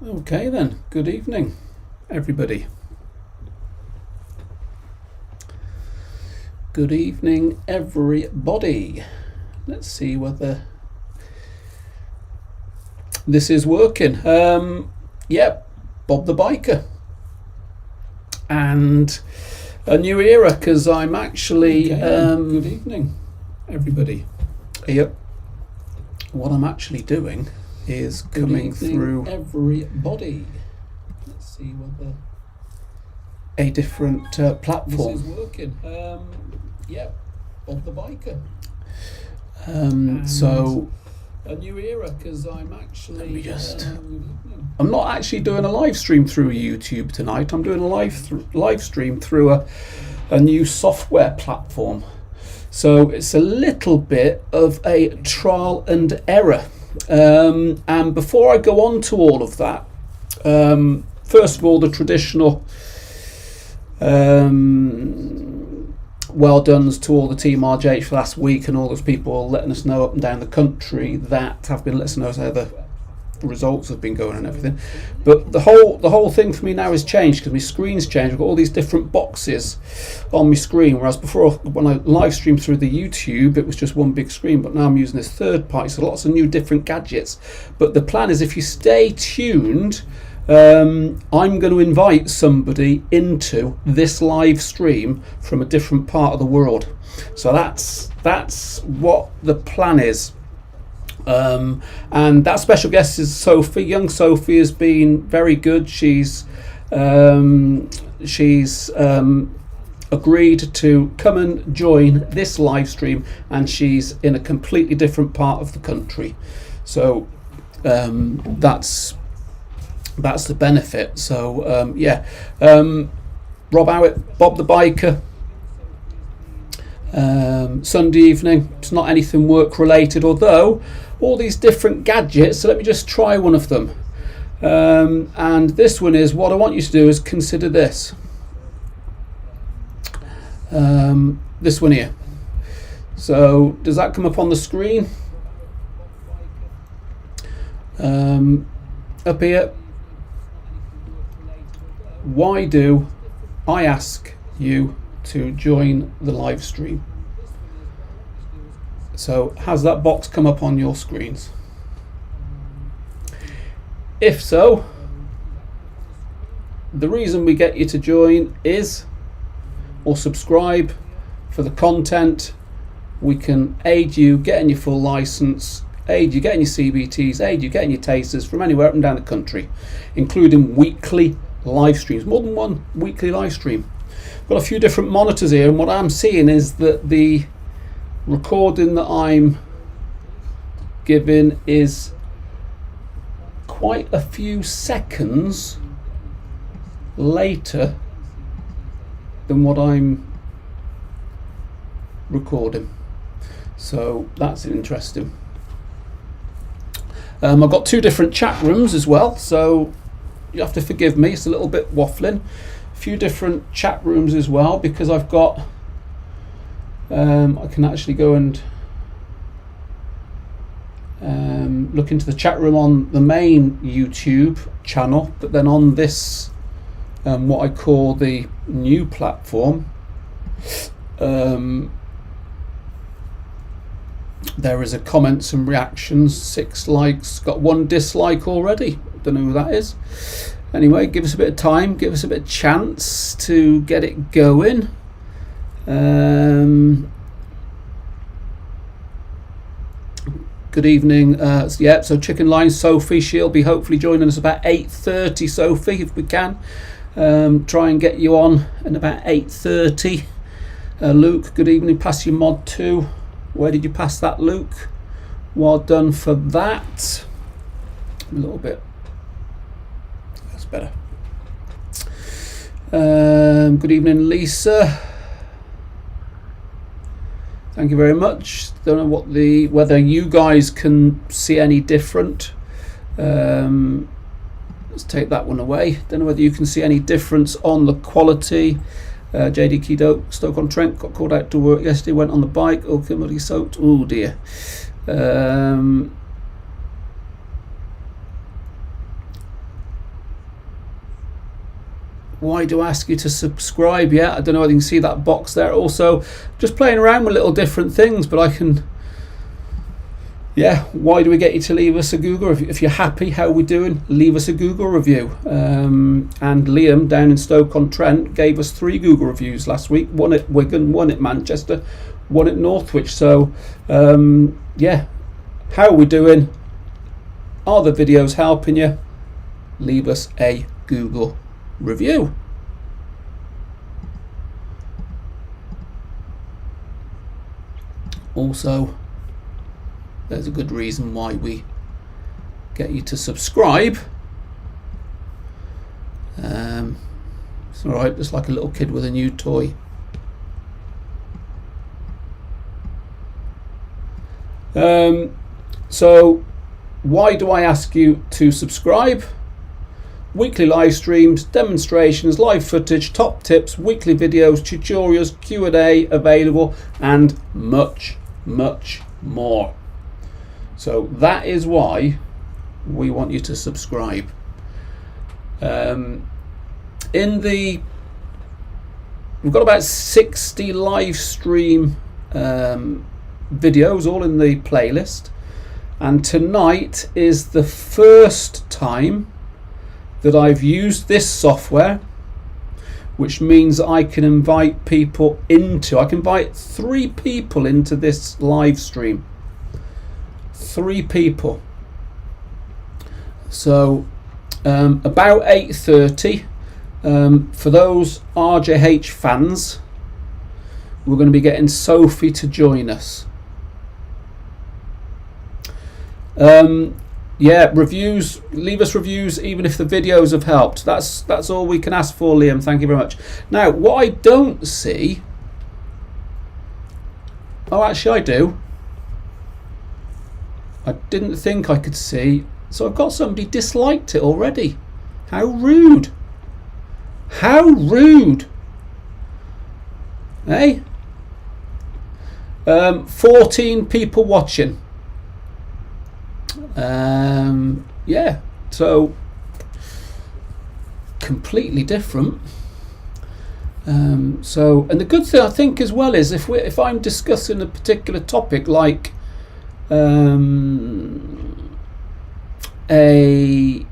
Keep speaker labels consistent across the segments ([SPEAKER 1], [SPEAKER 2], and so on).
[SPEAKER 1] Okay then, good evening everybody. Good evening everybody. Let's see whether this is working. Yep, Bob the Biker. And a new era, because I'm actually good evening everybody. Yep. What I'm actually doing is coming through everybody. Let's see whether a different platform. This is working. Yep, Bob the Biker. So a new era, because I'm actually. Let me just. I'm not actually doing a live stream through YouTube tonight. I'm doing a live stream through a new software platform. So it's a little bit of a trial and error. And before I go on to all of that, first of all, the traditional well done's to all the team RJH for last week and all those people letting us know up and down the country that have been letting us know how the results have been going and everything. But the whole thing for me now has changed because my screen's changed. I've got all these different boxes on my screen, whereas before when I live streamed through the YouTube it was just one big screen, but now I'm using this third party, so lots of new different gadgets. But the plan is, if you stay tuned, I'm going to invite somebody into this live stream from a different part of the world. So that's what the plan is. And that special guest is Sophie. Young Sophie has been very good. She's agreed to come and join this live stream, and she's in a completely different part of the country. So that's the benefit. So Rob Howitt, Bob the Biker. Sunday evening. It's not anything work related, although all these different gadgets. So let me just try one of them. And this one is, what I want you to do is consider this. This one here. So does that come up on the screen? Up here. Why do I ask you to join the live stream? So has that box come up on your screens? If so, the reason we get you to join is, or subscribe for the content, we can aid you getting your full license, aid you getting your CBTs, aid you getting your tasters from anywhere up and down the country, including weekly live streams, more than one weekly live stream. Got a few different monitors here, and what I'm seeing is that the recording that I'm giving is quite a few seconds later than what I'm recording. So that's interesting. I've got two different chat rooms as well, so you have to forgive me, it's a little bit waffling. A few different chat rooms as well, because I've got I can actually go and look into the chat room on the main YouTube channel, but then on this what I call the new platform, there is a comments and reactions, 6 likes, got 1 dislike already. Don't know who that is. Anyway, give us a bit of time, give us a bit of chance to get it going. Good evening. So Chicken Line Sophie, she'll be hopefully joining us about 8:30. Sophie, if we can, try and get you on in about 8:30. Luke, good evening. Pass your mod 2. Where did you pass that, Luke? Well done for that. A little bit. That's better. Good evening, Lisa. Thank you very much. Don't know whether you guys can see any different. Let's take that one away. Don't know whether you can see any difference on the quality. JD Kedo, Stoke-on-Trent, got called out to work yesterday, went on the bike, ultimately soaked. Oh dear. why do I ask you to subscribe? Yeah, I don't know whether you can see that box there. Also, just playing around with little different things, but I can, yeah, why do we get you to leave us a Google review? If you're happy how we're doing, leave us a Google review. And Liam down in Stoke-on-Trent gave us 3 Google reviews last week, one at Wigan, one at Manchester, one at Northwich. So yeah, how are we doing? Are the videos helping you? Leave us a Google review. Also, there's a good reason why we get you to subscribe. It's alright, just like a little kid with a new toy. So why do I ask you to subscribe? Weekly live streams, demonstrations, live footage, top tips, weekly videos, tutorials, Q&A available, and much, much more. So that is why we want you to subscribe. We've got about 60 live stream videos all in the playlist, and tonight is the first time that I've used this software, which means I can invite people into, I can invite 3 people into this live stream. 3 people. So about 8:30, for those RJH fans, we're going to be getting Sophie to join us. Yeah, reviews, leave us reviews even if the videos have helped. That's all we can ask for, Liam. Thank you very much. Now, what I don't see, oh actually I do, I didn't think I could see, so I've got somebody disliked it already. How rude. How rude. Hey? 14 people watching. Yeah, so completely different. So, and the good thing I think as well is if I'm discussing a particular topic like a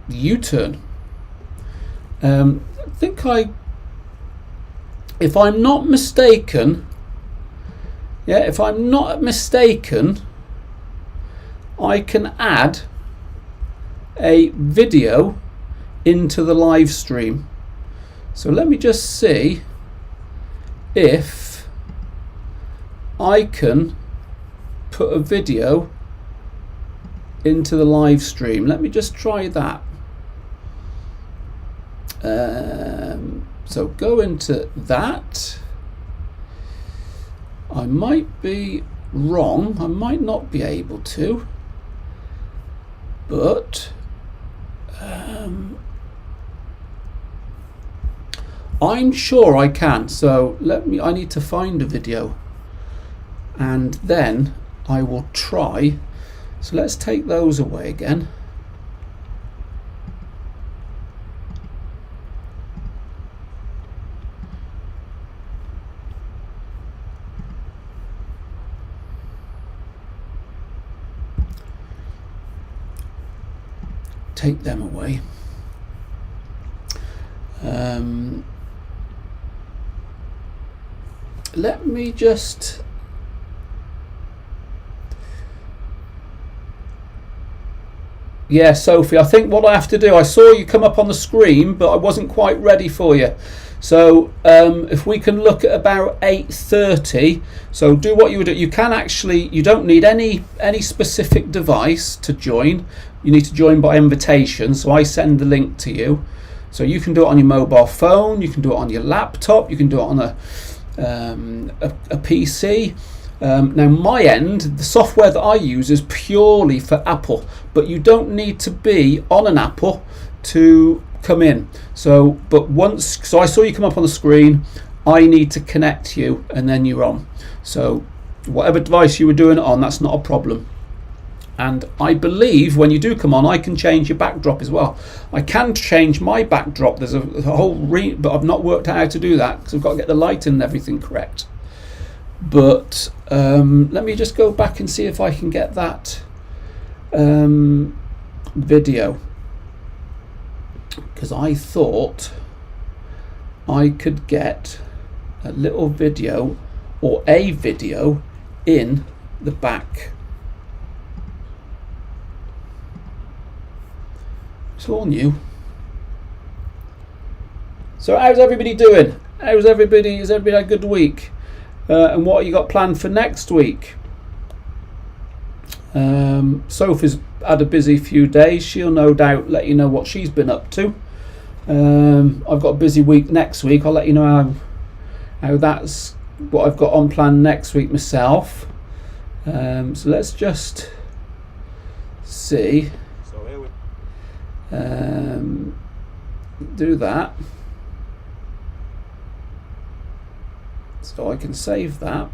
[SPEAKER 1] U-turn, I think if I'm not mistaken, I can add a video into the live stream. So let me just see if I can put a video into the live stream. Let me just try that. So go into that. I might be wrong, I might not be able to, but I'm sure I can. So I need to find a video and then I will try. So let's take those away again. Take them away. Let me just Sophie, I think what I have to do, I saw you come up on the screen but I wasn't quite ready for you, so if we can look at about 8:30, so do what you would do. You can actually, you don't need any specific device to join. You need to join by invitation, so I send the link to you. So you can do it on your mobile phone, you can do it on your laptop, you can do it on a PC. Now my end, the software that I use is purely for Apple, but you don't need to be on an Apple to come in. So I saw you come up on the screen, I need to connect you and then you're on. So whatever device you were doing it on, that's not a problem. And I believe when you do come on, I can change your backdrop as well. I can change my backdrop. There's a whole but I've not worked out how to do that because I've got to get the lighting and everything correct. But let me just go back and see if I can get that video, because I thought I could get a little video or a video in the back. It's all new. So how's everybody doing? Has everybody had a good week? And what have you got planned for next week? Sophie's had a busy few days. She'll no doubt let you know what she's been up to. I've got a busy week next week. I'll let you know how that's what I've got on plan next week myself. So let's just see. Do that so I can save that.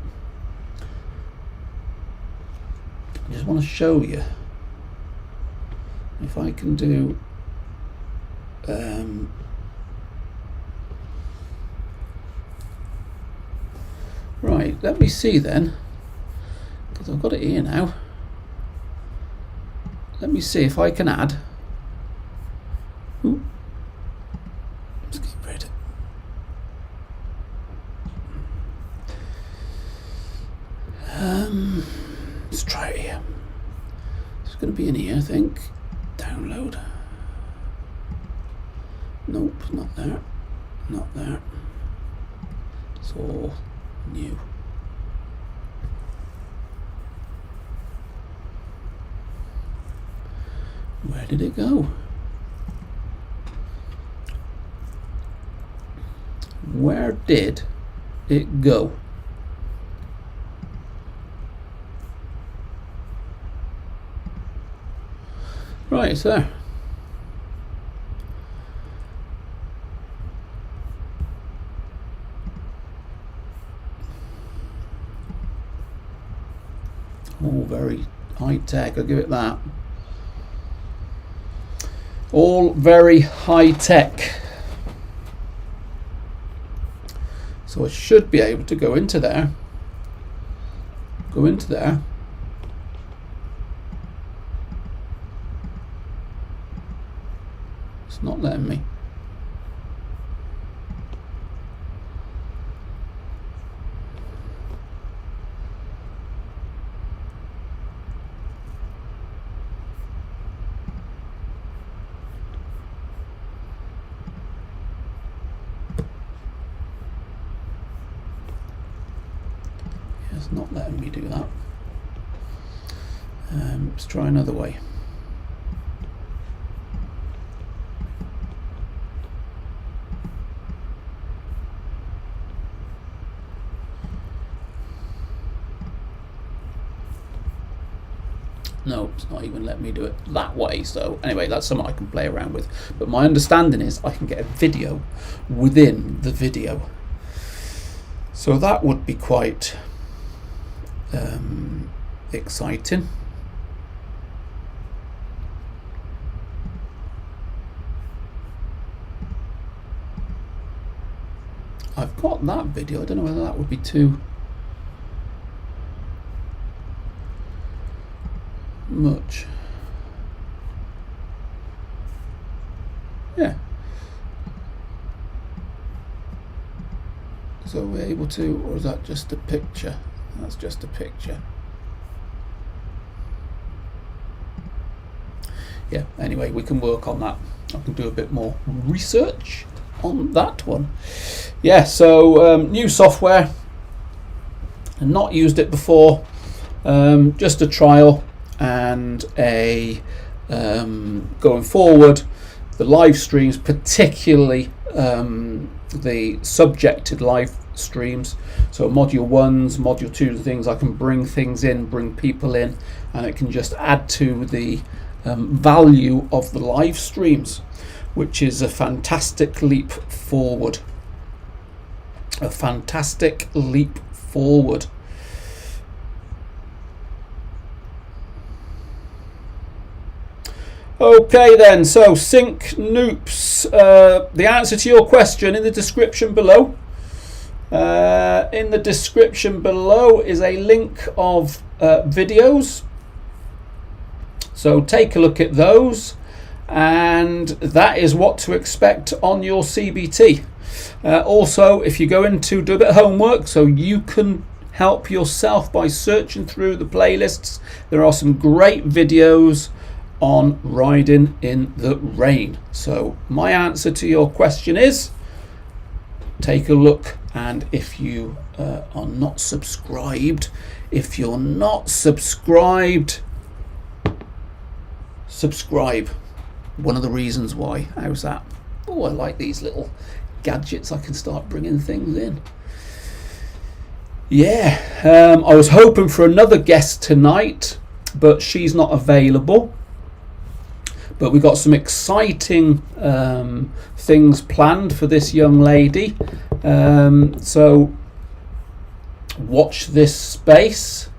[SPEAKER 1] I just want to show you if I can do right, let me see then, because I've got it here now. Let me see if I can add. Ooh. Let's get rid of it. Let's try it here. It's going to be in here, I think. Download. Nope, not there. Not there. It's all new. Where did it go? Where did it go? Right, it's there. All very high tech, I'll give it that. All very high tech. So I should be able to go into there. Go into there. It's not letting me. It's not letting me do that. Let's try another way. No, it's not even letting me do it that way. So anyway, that's something I can play around with. But my understanding is I can get a video within the video. So that would be quite exciting. I've got that video. I don't know whether that would be too much. Yeah. So we're able to, or is that just a picture? That's just a picture. Yeah, anyway, we can work on that. I can do a bit more research on that one. Yeah, so new software. I've not used it before. Just a trial and a going forward, the live streams, particularly the subjected live streams, so module 1s, module 2s and things. I can bring things in, bring people in, and it can just add to the value of the live streams, which is a fantastic leap forward. A fantastic leap forward. Okay then, so Sync Noops, the answer to your question in the description below. In the description below is a link of videos, so take a look at those, and that is what to expect on your CBT. Also, if you're going to do a bit of homework so you can help yourself by searching through the playlists, there are some great videos on riding in the rain. So my answer to your question is take a look, and if you are not subscribed, subscribe. One of the reasons why. How's that? Oh, I like these little gadgets. I can start bringing things in. Yeah, I was hoping for another guest tonight, but she's not available. But we've got some exciting things planned for this young lady. So watch this space.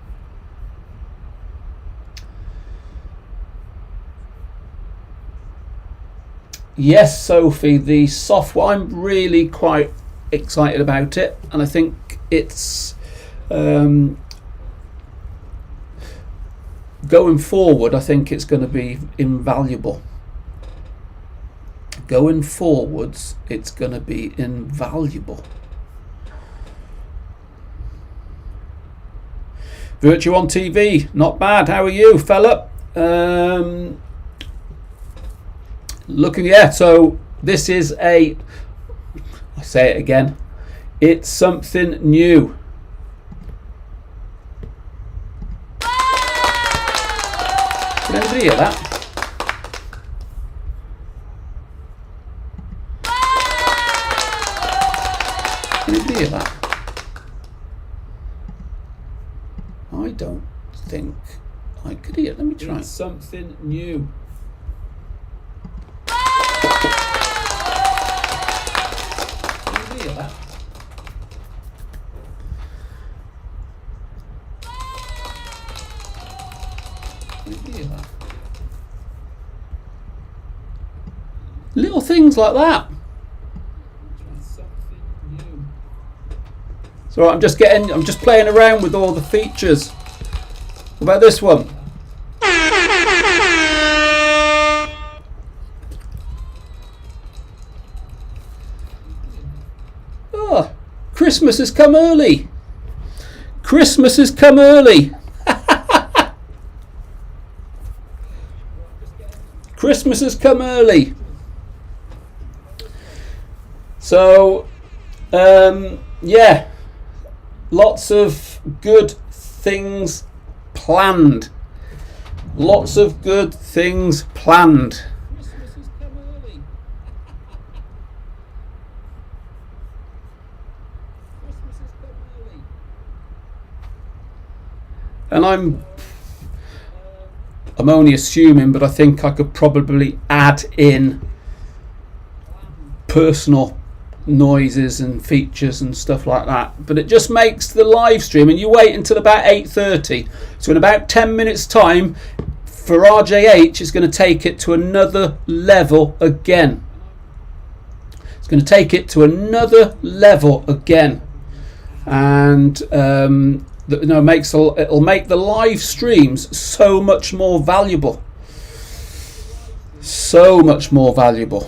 [SPEAKER 1] Yes, Sophie, the software, I'm really quite excited about it, and I think it's going forward, I think it's going to be invaluable. Going forwards, it's going to be invaluable. Virtue on TV, not bad. How are you, fella? Looking, yeah, so this is I say it again, it's something new. Can anybody hear that? Can anybody hear that? I don't think I could hear it. Let me try. It's something new. Little things like that. So I'm just playing around with all the features. What about this one? Oh, Christmas has come early. Christmas has come early. Christmas has come early. So, yeah, lots of good things planned. Lots of good things planned. Christmas has come early. Christmas has come early. And I'm only assuming, but I think I could probably add in personal noises and features and stuff like that, but it just makes the live stream, and you wait until about 8:30, so in about 10 minutes time for RJH it's going to take it to another level again. It's going to take it to another level again, and it'll make the live streams so much more valuable, so much more valuable.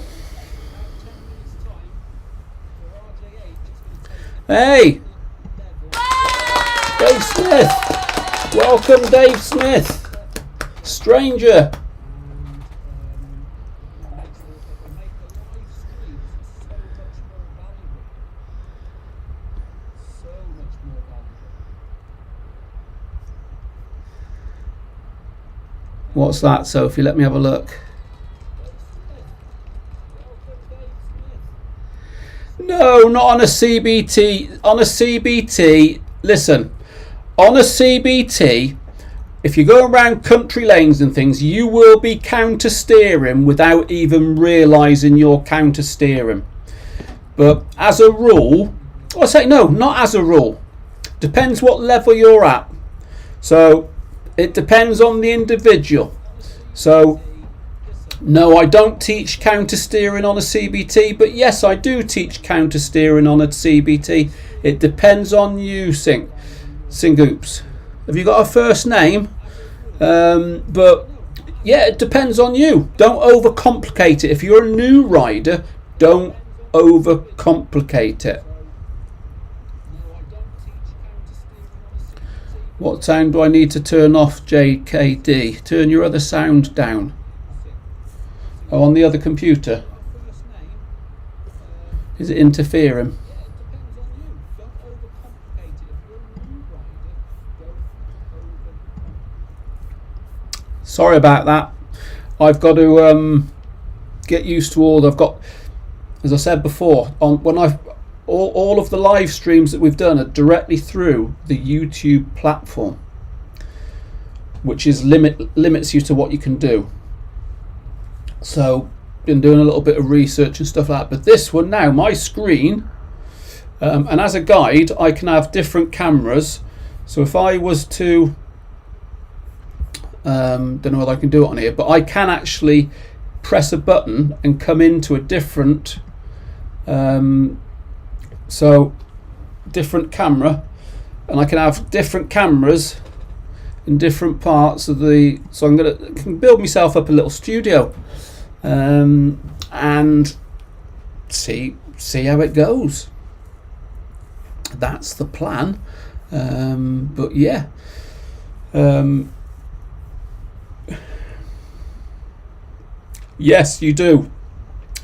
[SPEAKER 1] Hey, Dave Smith. Welcome, Dave Smith. Stranger. What's that, Sophie? Let me have a look. No, not on a CBT. On a CBT, listen, on a CBT, if you're going around country lanes and things, you will be counter steering without even realising you're counter steering. But as a rule, I say no, not as a rule. Depends what level you're at. So it depends on the individual. So No, I don't teach counter steering on a CBT, but yes, I do teach counter steering on a CBT. It depends on you, Singoops. Have you got a first name? But yeah, it depends on you. Don't overcomplicate it. If you're a new rider, don't overcomplicate it. What sound do I need to turn off, JKD? Turn your other sound down. Oh, on the other computer. Is it interfering? Sorry about that. I've got to get used to all. I've got, as I said before, all of the live streams that we've done are directly through the YouTube platform, which is limits you to what you can do. So been doing a little bit of research and stuff like that. But this one now, my screen, and as a guide, I can have different cameras. So if I was to, don't know whether I can do it on here, but I can actually press a button and come into a different, so different camera, and I can have different cameras in different parts of the. So I can build myself up a little studio. And see how it goes. That's the plan. But yeah, yes, you do.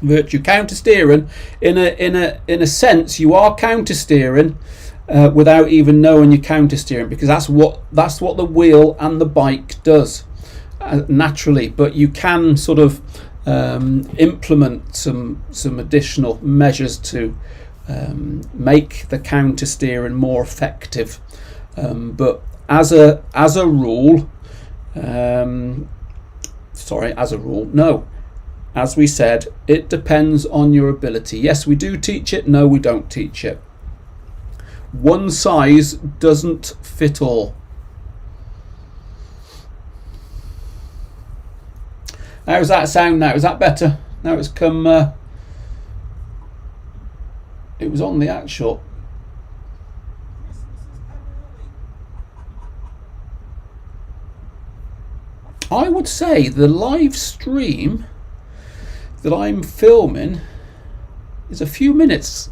[SPEAKER 1] Virtue counter steering. In a sense, you are counter steering without even knowing you're counter steering, because that's what the wheel and the bike does naturally. But you can sort of implement some additional measures to make the counter steering more effective, but as a rule, as we said, it depends on your ability. Yes, we do teach it. No, we don't teach it. One size doesn't fit all. How's that sound now? Is that better? Now it's come. It was on the actual. I would say the live stream that I'm filming is a few minutes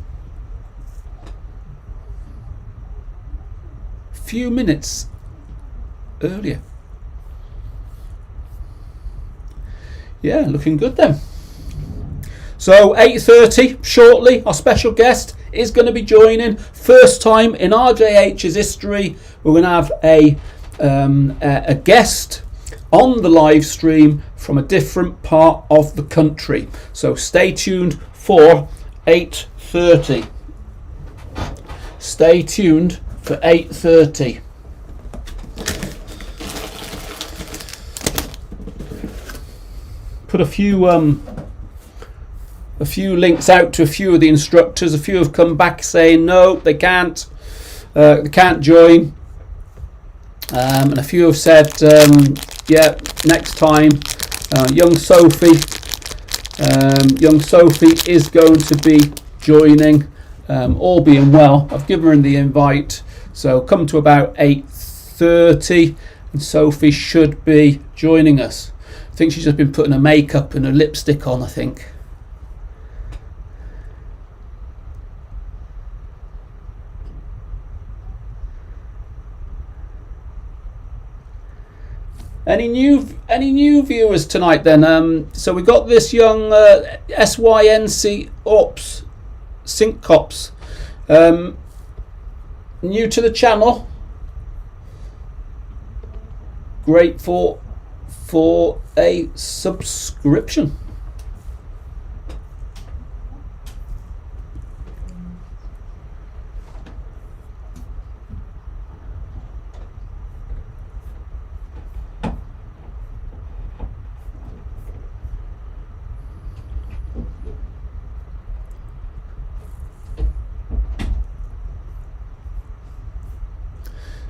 [SPEAKER 1] earlier. Yeah, looking good then. So 8:30 shortly, our special guest is going to be joining. First time in RJH's history, we're going to have a guest on the live stream from a different part of the country. So stay tuned for 8:30. Stay tuned for 8:30. Put a few links out to a few of the instructors. A few have come back saying no, they can't join, and a few have said yeah, next time. Young Sophie is going to be joining, all being well. I've given her the invite, so come to about 8:30 and Sophie should be joining us. I think she's just been putting her makeup and her lipstick on, I think. Any new viewers tonight then? So we got this young SYNC Ops Sync Cops, new to the channel. Grateful for a subscription.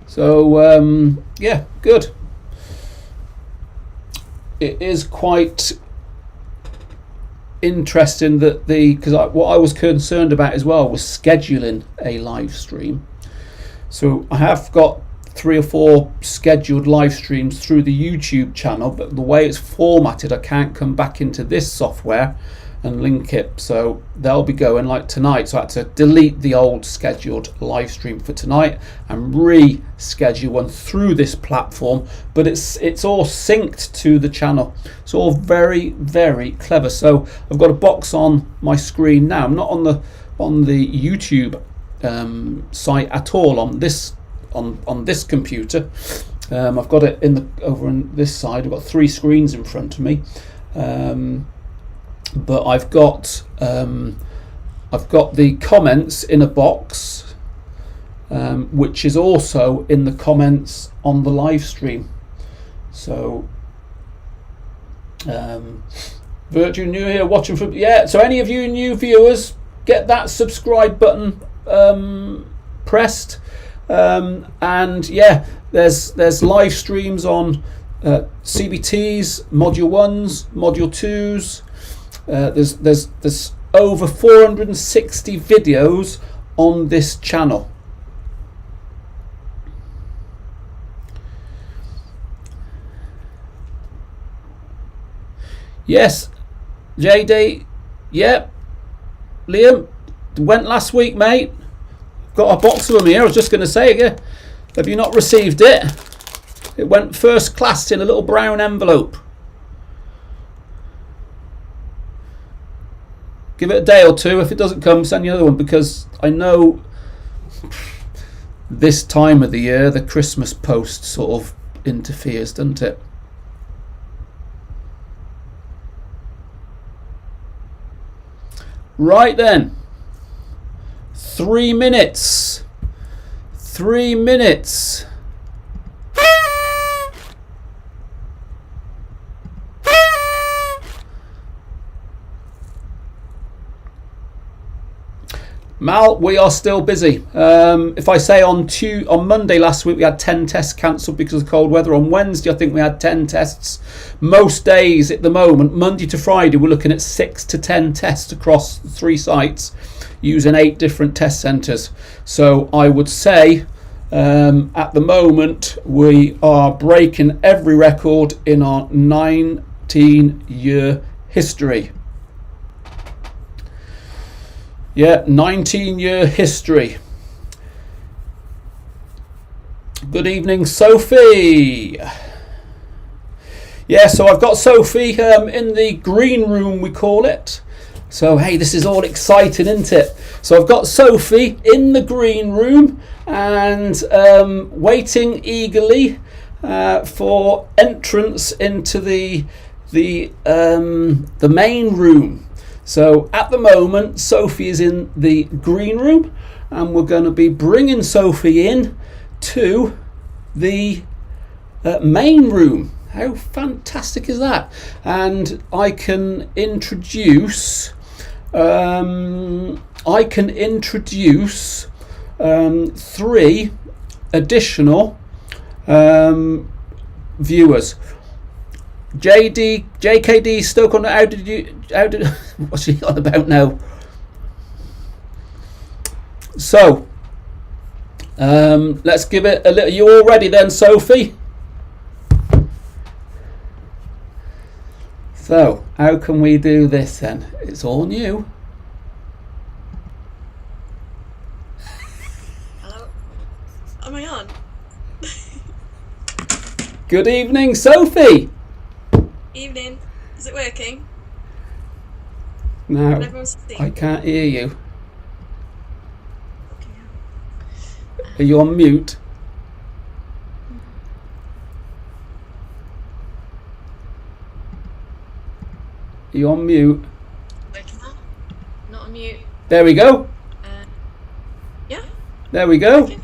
[SPEAKER 1] So yeah, good. It is quite interesting that because what I was concerned about as well was scheduling a live stream. So I have got 3 or 4 scheduled live streams through the YouTube channel, but the way it's formatted, I can't come back into this software and link it, so they'll be going like tonight. So I had to delete the old scheduled live stream for tonight and reschedule one through this platform, but it's all synced to the channel. It's all very, very clever. So I've got a box on my screen now. I'm not on the YouTube site at all on this computer. I've got it over on this side. I've got 3 screens in front of me. But I've got the comments in a box, which is also in the comments on the live stream. So Virtue new here watching from so any of you new viewers, get that subscribe button pressed, and there's live streams on CBTs, module 1s, module 2s. There's over 460 videos on this channel. Yes, JD, yep. Liam, went last week, mate. Got a box of them here. I was just going to say again, have you not received it? It went first class in a little brown envelope. Give it a day or 2. If it doesn't come, send the other one, because I know this time of the year the Christmas post sort of interferes, doesn't it? Right then, 3 minutes. 3 minutes. Mal, we are still busy. If I say on Monday last week we had 10 tests cancelled because of cold weather. On Wednesday I think we had 10 tests. Most days at the moment, Monday to Friday, we're looking at 6 to 10 tests across 3 sites using 8 different test centres. So I would say at the moment we are breaking every record in our 19-year history. 19-year history. Good evening, Sophie. So I've got Sophie in the green room, we call it. So hey, this is all exciting, isn't it? So I've got Sophie in the green room and waiting eagerly for entrance into the main room. So at the moment, Sophie is in the green room, and we're going to be bringing Sophie in to the main room. How fantastic is that? And I can introduce 3 additional viewers. JKD Stoke on. How did what's she on about now? So let's give it a little. You all ready then, Sophie? So how can we do this then? It's all new.
[SPEAKER 2] Hello, am I on?
[SPEAKER 1] Good evening, Sophie.
[SPEAKER 2] Evening. Is it working?
[SPEAKER 1] No, I can't hear you.
[SPEAKER 2] Okay.
[SPEAKER 1] Are you on mute? Are you on mute?
[SPEAKER 2] Working now? Not on mute.
[SPEAKER 1] There we go.
[SPEAKER 2] Yeah?
[SPEAKER 1] There we go.
[SPEAKER 2] Can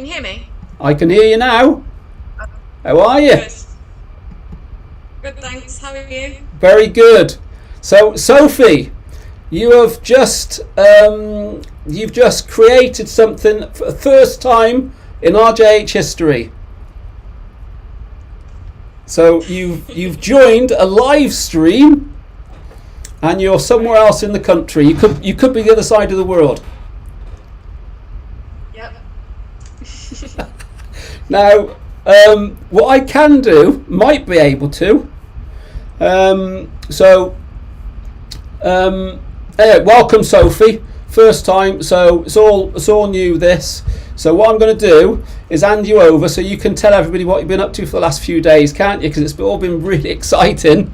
[SPEAKER 2] you hear me?
[SPEAKER 1] I can hear you now. How are you?
[SPEAKER 2] Good. Good, thanks. How are you?
[SPEAKER 1] Very good. So, Sophie, you have just created something for the first time in RJH history. So you've joined a live stream and you're somewhere else in the country. You could be the other side of the world.
[SPEAKER 2] Yep.
[SPEAKER 1] Now, what I can do, might be able to. Anyway, welcome, Sophie. First time, so it's all new. This. So what I'm going to do is hand you over so you can tell everybody what you've been up to for the last few days, can't you? Because it's all been really exciting.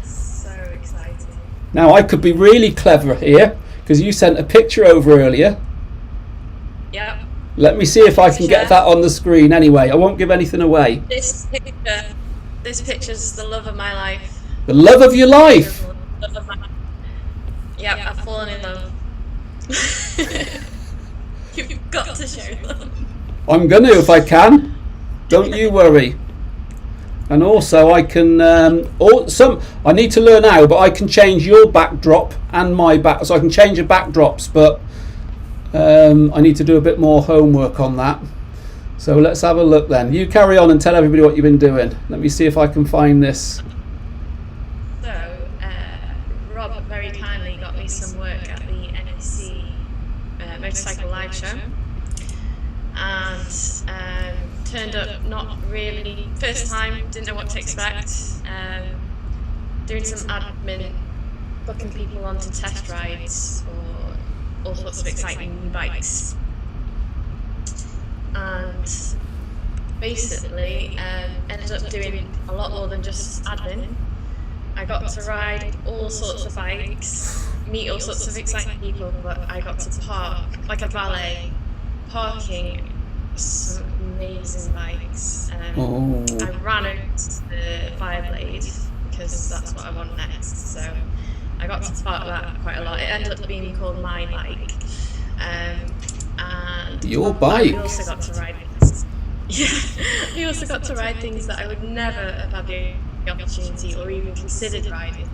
[SPEAKER 2] So exciting.
[SPEAKER 1] Now I could be really clever here because you sent a picture over earlier.
[SPEAKER 2] Yep.
[SPEAKER 1] Let me see if I can get that on the screen anyway. I won't give anything away.
[SPEAKER 2] This picture's the love of my life.
[SPEAKER 1] The love of your life.
[SPEAKER 2] Yep, I've fallen in love. You've got to show them.
[SPEAKER 1] I'm going to if I can. Don't you worry. And also I can, I need to learn how, but I can change your backdrop and my back, so I can change the backdrops, but I need to do a bit more homework on that. So let's have a look then. You carry on and tell everybody what you've been doing. Let me see if I can find this.
[SPEAKER 2] So, Rob very kindly got me some work at the NEC Motorcycle Live Show, and turned up not really, first time, didn't know what to expect, doing some admin, booking people onto test rides or all sorts of exciting new bikes, and basically ended up doing a lot more than just admin. I got to ride all sorts of bikes, meet all sorts of exciting people, but I got to park like a valet, parking some amazing bikes. I ran out the Fireblade because that's what I want next, so I got to park that quite a lot. It ended up being called my bike. And
[SPEAKER 1] your bike?
[SPEAKER 2] I also got to ride things. Yeah, I also got to ride things that I would never have had the opportunity or even considered riding,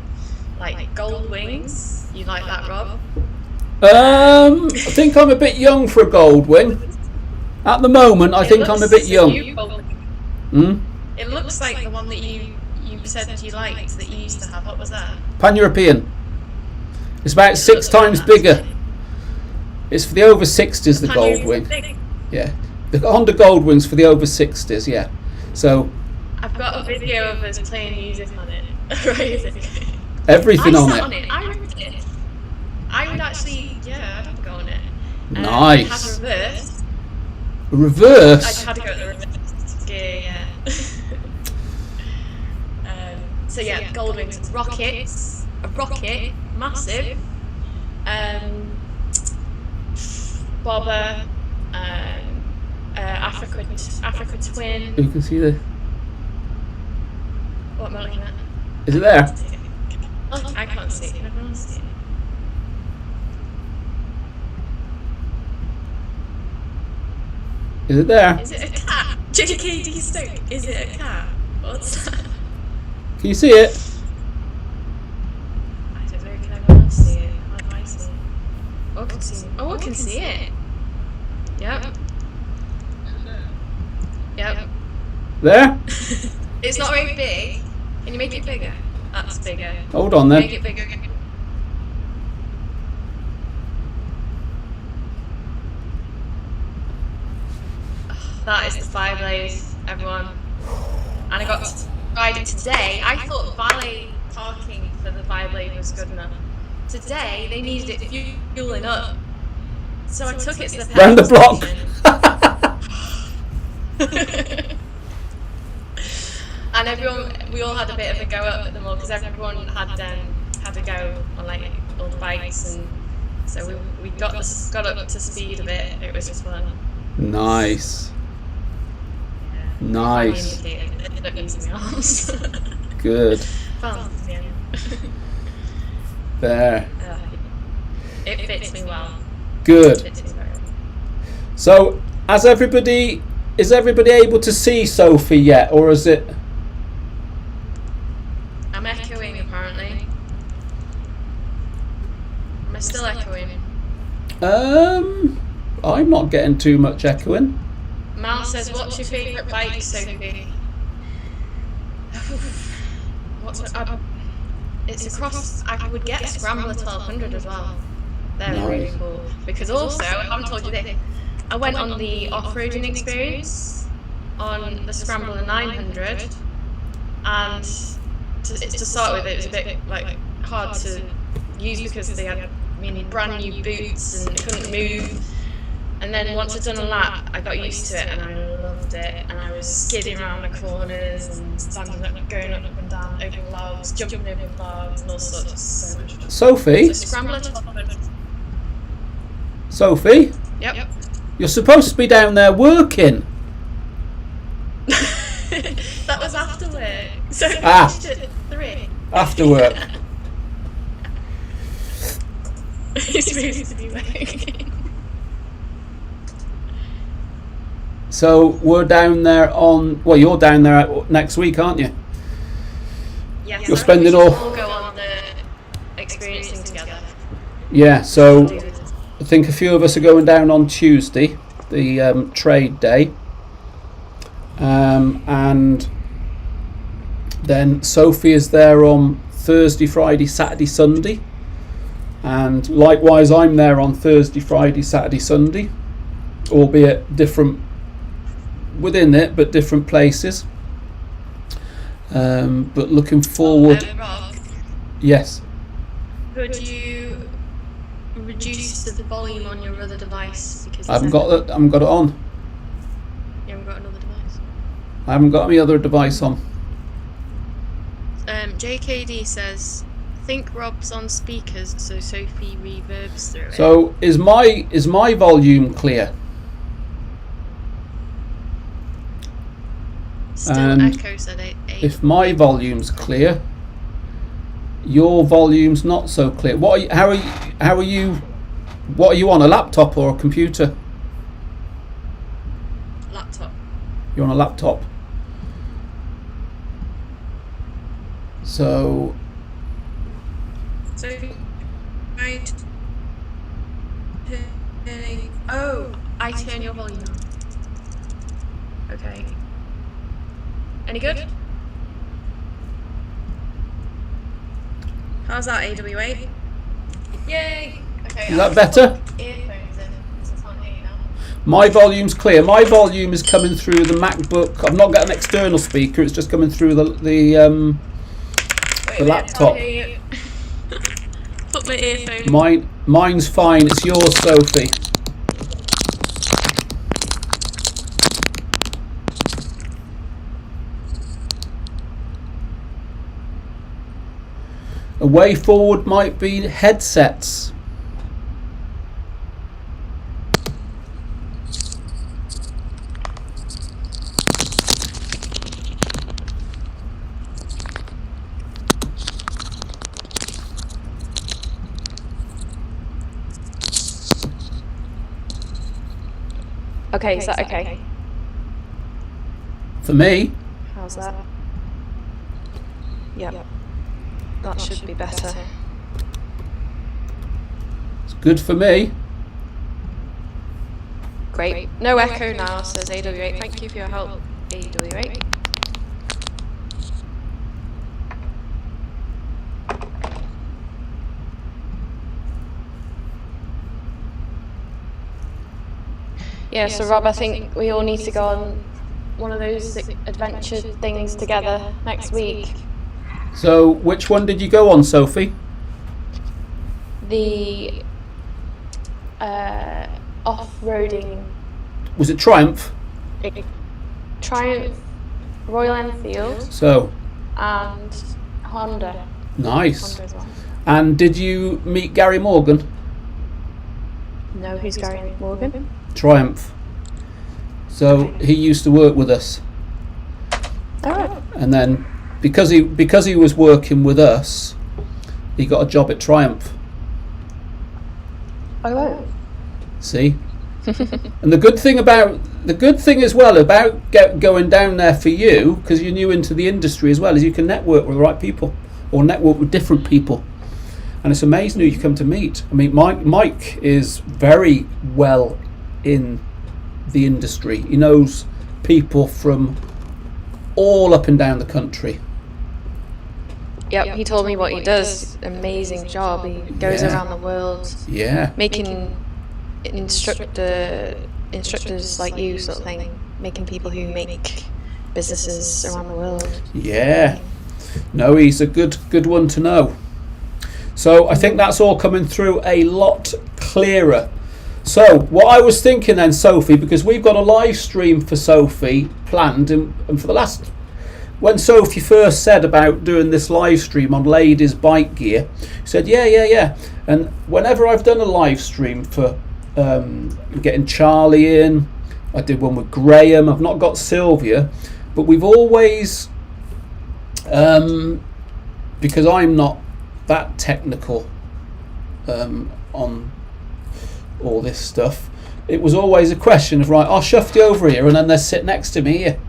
[SPEAKER 2] like Gold Wings. You like that, Rob?
[SPEAKER 1] I think I'm a bit young for a Gold Wing. At the moment, I think I'm a bit young. It
[SPEAKER 2] looks like the one that you said you liked that you used to have. What was that?
[SPEAKER 1] Pan-European. It's about 6 times bigger. It's for the over 60s, the Gold Wing. Yeah. The Honda Gold Wing's for the over 60s, yeah. So
[SPEAKER 2] I've got a video of us playing music on it.
[SPEAKER 1] Everything
[SPEAKER 2] I
[SPEAKER 1] on
[SPEAKER 2] sat
[SPEAKER 1] it.
[SPEAKER 2] on it. I rode it. I would actually, I'd go on it.
[SPEAKER 1] Nice.
[SPEAKER 2] Have a reverse.
[SPEAKER 1] A reverse?
[SPEAKER 2] I had to go to the reverse gear, yeah. So yeah, Gold Wings, rockets, a rocket, massive, bobber, Africa Twin.
[SPEAKER 1] You can see the.
[SPEAKER 2] What am I looking at?
[SPEAKER 1] Is it there?
[SPEAKER 2] Oh, I can't see it. Everyone else see it.
[SPEAKER 1] Is it there?
[SPEAKER 2] Is it a cat? JKD Stoke. Is it a cat? What's that?
[SPEAKER 1] Can you see it?
[SPEAKER 2] I don't know. Can everyone else see it? How do I see it? Oh, I can see it. Oh, I can see it. Yep. Yep.
[SPEAKER 1] There?
[SPEAKER 2] It's not very big. Can you make it bigger? That's bigger.
[SPEAKER 1] Hold on then.
[SPEAKER 2] Make it bigger. That is the Fireblade, everyone. And I got to ride it today. I thought valet parking for the Fireblade was good enough. Today, they needed it fueling up. So I took it to the
[SPEAKER 1] Round the block.
[SPEAKER 2] And we all had a bit of a go up at the mall because everyone had a go on like all the bikes, and so we got up to speed a bit. It was just fun.
[SPEAKER 1] Nice.
[SPEAKER 2] Yeah.
[SPEAKER 1] Nice.
[SPEAKER 2] I ended up using my arms.
[SPEAKER 1] Good.
[SPEAKER 2] Fun, yeah.
[SPEAKER 1] There.
[SPEAKER 2] It fits me well.
[SPEAKER 1] Good.
[SPEAKER 2] It fits me very well.
[SPEAKER 1] So, is everybody able to see Sophie yet, or is it?
[SPEAKER 2] I'm echoing apparently. Am I still echoing?
[SPEAKER 1] I'm not getting too much echoing.
[SPEAKER 2] Mal says, "What's your favourite bike, Sophie?" it's across. I would get Scrambler 1200 as well. They're really cool. Because also, I haven't told you this, I went on the off-roading experience on the Scrambler 900, and to start with, it was a bit like hard to use because they had brand new boots and couldn't move. And then once I'd done a lap, I got used to it and I loved it. And I was skidding around the corners and standing up, going up and down over logs, jumping over logs and all sorts. So much fun.
[SPEAKER 1] Sophie?
[SPEAKER 2] So Scrambler 1200.
[SPEAKER 1] Sophie?
[SPEAKER 2] Yep.
[SPEAKER 1] You're supposed to be down there working.
[SPEAKER 2] That was after work. So I finished at 3.
[SPEAKER 1] After work.
[SPEAKER 2] It's supposed to be working.
[SPEAKER 1] So we're down there on. Well, you're down there next week, aren't you?
[SPEAKER 2] Yes.
[SPEAKER 1] You're spending all.
[SPEAKER 2] We'll go on the experiencing together.
[SPEAKER 1] Yeah. So I think a few of us are going down on Tuesday, the trade day, and then Sophie is there on Thursday, Friday, Saturday, Sunday, and likewise I'm there on Thursday, Friday, Saturday, Sunday, albeit different within it, but different places. But looking forward.
[SPEAKER 2] Rob,
[SPEAKER 1] yes.
[SPEAKER 2] could you reduce the volume on your other device? Because
[SPEAKER 1] I haven't got it on.
[SPEAKER 2] You haven't got another device.
[SPEAKER 1] I haven't got any other device on.
[SPEAKER 2] JKD says, think Rob's on speakers so Sophie reverbs through it.
[SPEAKER 1] So is my volume clear?
[SPEAKER 2] Still
[SPEAKER 1] and
[SPEAKER 2] echo said 8.
[SPEAKER 1] If my volume's clear, your volume's not so clear. How are you? What are you on, a laptop or a computer?
[SPEAKER 2] Laptop.
[SPEAKER 1] You're on a laptop. So
[SPEAKER 2] Sophie, right. Oh, I turn your volume on. Okay. Any good? How's that, AWA? Yay! Okay.
[SPEAKER 1] is that better?
[SPEAKER 2] Earphones in, so I can't hear you now.
[SPEAKER 1] My volume's clear. My volume is coming through the MacBook. I've not got an external speaker. It's just coming through the laptop.
[SPEAKER 2] Put my earphone.
[SPEAKER 1] Mine's fine. It's yours, Sophie. A way forward might be headsets.
[SPEAKER 2] Okay, is that okay?
[SPEAKER 1] For me,
[SPEAKER 2] How's that? Yep. That should be better.
[SPEAKER 1] it's good for me.
[SPEAKER 2] Great. No echo now, says AW8. Thank you for your help, AW8. Yeah, so Rob, I think we all need to go on one of those adventure things together next week.
[SPEAKER 1] So, which one did you go on, Sophie?
[SPEAKER 2] The off-roading
[SPEAKER 1] Was it Triumph?
[SPEAKER 2] Triumph, Royal Enfield,
[SPEAKER 1] So,
[SPEAKER 2] and Honda.
[SPEAKER 1] nice.
[SPEAKER 2] Honda as well.
[SPEAKER 1] And did you meet Gary Morgan?
[SPEAKER 2] No, who's Gary Morgan?
[SPEAKER 1] Triumph. So he used to work with us,
[SPEAKER 2] Oh,
[SPEAKER 1] and then because he was working with us, he got a job at Triumph.
[SPEAKER 2] oh.
[SPEAKER 1] See, and the good thing as well about going down there for you, because you're new into the industry as well, is you can network with the right people or network with different people, and it's amazing who you come to meet. I mean, Mike is very well in the industry. He knows people from all up and down the country.
[SPEAKER 2] Yep, he told me what he does. Amazing job. He goes around the world, making instructors like you, sort of thing, making people who make businesses around the world.
[SPEAKER 1] Yeah. No, he's a good one to know. So I think that's all coming through a lot clearer. So what I was thinking then, Sophie, because we've got a live stream for Sophie planned, and for the last, when Sophie first said about doing this live stream on ladies' bike gear, she said, yeah. And whenever I've done a live stream for getting Charlie in, I did one with Graham, I've not got Sylvia, but we've always, because I'm not that technical on all this stuff, it was always a question of, right, I'll shove you over here and then they sit next to me here.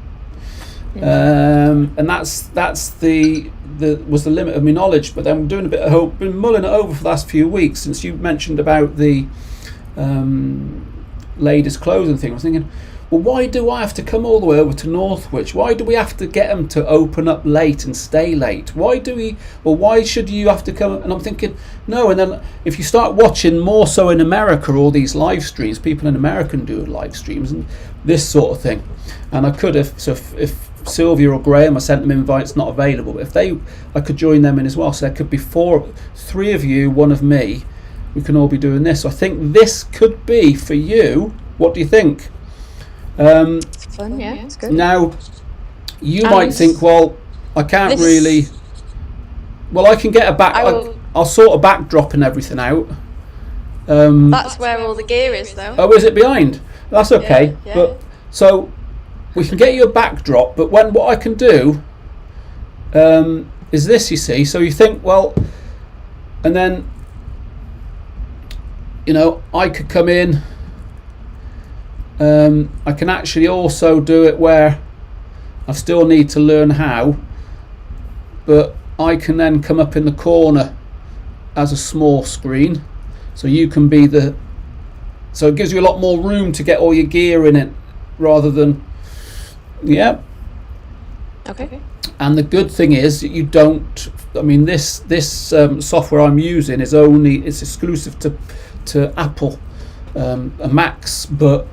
[SPEAKER 1] And that's the limit of my knowledge. But then I'm doing a bit of hope, been mulling it over for the last few weeks since you mentioned about the ladies' clothing thing. I was thinking, well, why do I have to come all the way over to Northwich? Why do we have to get them to open up late and stay late? Why should you have to come? And I'm thinking, no. And then if you start watching more so in America, all these live streams, people in America do live streams and this sort of thing. And I could have, so if Sylvia or Graham, I sent them invites, not available, but if I could join them in as well. So there could be three of you, one of me. We can all be doing this. So I think this could be for you. What do you think?
[SPEAKER 2] It's fun, yeah, it's good.
[SPEAKER 1] Now, you might think, well, I can't really. Well, I can get a back. I'll sort a backdrop and everything out.
[SPEAKER 2] That's where all the gear is, though.
[SPEAKER 1] Oh, is it behind? That's okay.
[SPEAKER 2] Yeah.
[SPEAKER 1] But so we can get you a backdrop. But what I can do is this. You see, so you think, well, and then I could come in. I can actually also do it where I still need to learn how, but I can then come up in the corner as a small screen, so you can be so it gives you a lot more room to get all your gear in it rather than
[SPEAKER 2] Okay.
[SPEAKER 1] And the good thing is that you don't, I mean, this software I'm using it's exclusive to Apple, a Macs, but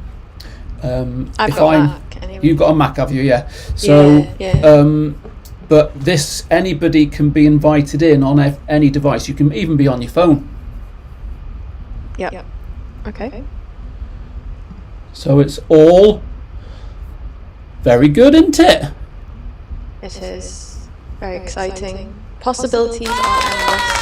[SPEAKER 2] I've got a Mac anyway.
[SPEAKER 1] You've got a Mac, have you? Yeah. So,
[SPEAKER 2] yeah.
[SPEAKER 1] But this, anybody can be invited in on any device. You can even be on your phone.
[SPEAKER 2] Yep. Okay.
[SPEAKER 1] So it's all very good, isn't it?
[SPEAKER 2] It is very exciting. Possibilities are endless.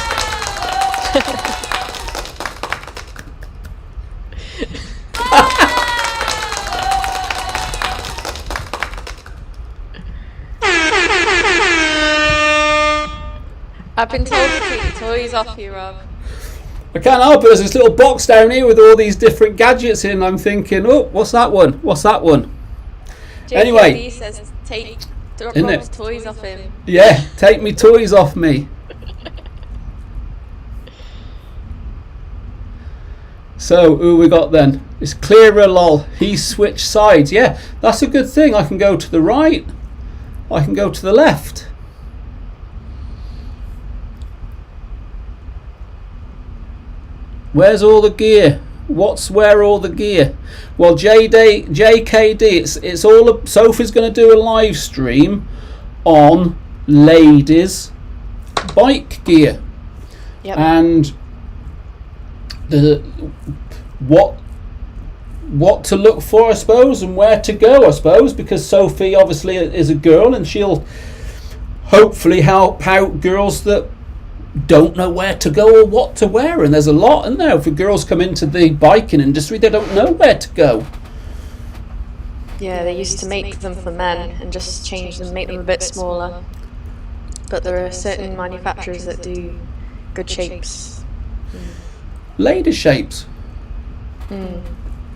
[SPEAKER 2] I've been told to take the toys off you, Rob.
[SPEAKER 1] I can't help it. There's this little box down here with all these different gadgets in. I'm thinking, oh, what's that one? What's that one?
[SPEAKER 2] JKD
[SPEAKER 1] anyway,
[SPEAKER 2] says take Rob's toys off him.
[SPEAKER 1] Yeah, take me toys off me. So, who we got then? It's clearer, lol. He switched sides. Yeah, that's a good thing. I can go to the right. I can go to the left. Where's all the gear? Where all the gear? Well, JKD, it's all. Sophie's going to do a live stream on ladies' bike gear.
[SPEAKER 2] Yep.
[SPEAKER 1] And what to look for, I suppose, and where to go, I suppose, because Sophie obviously is a girl, and she'll hopefully help out girls that don't know where to go or what to wear. And there's a lot in there for girls come into the biking industry, they don't know where to go.
[SPEAKER 2] Yeah, they used to make them for men and just change them, make them a bit smaller, but there are certain manufacturers that do good shapes.
[SPEAKER 1] Lady shapes.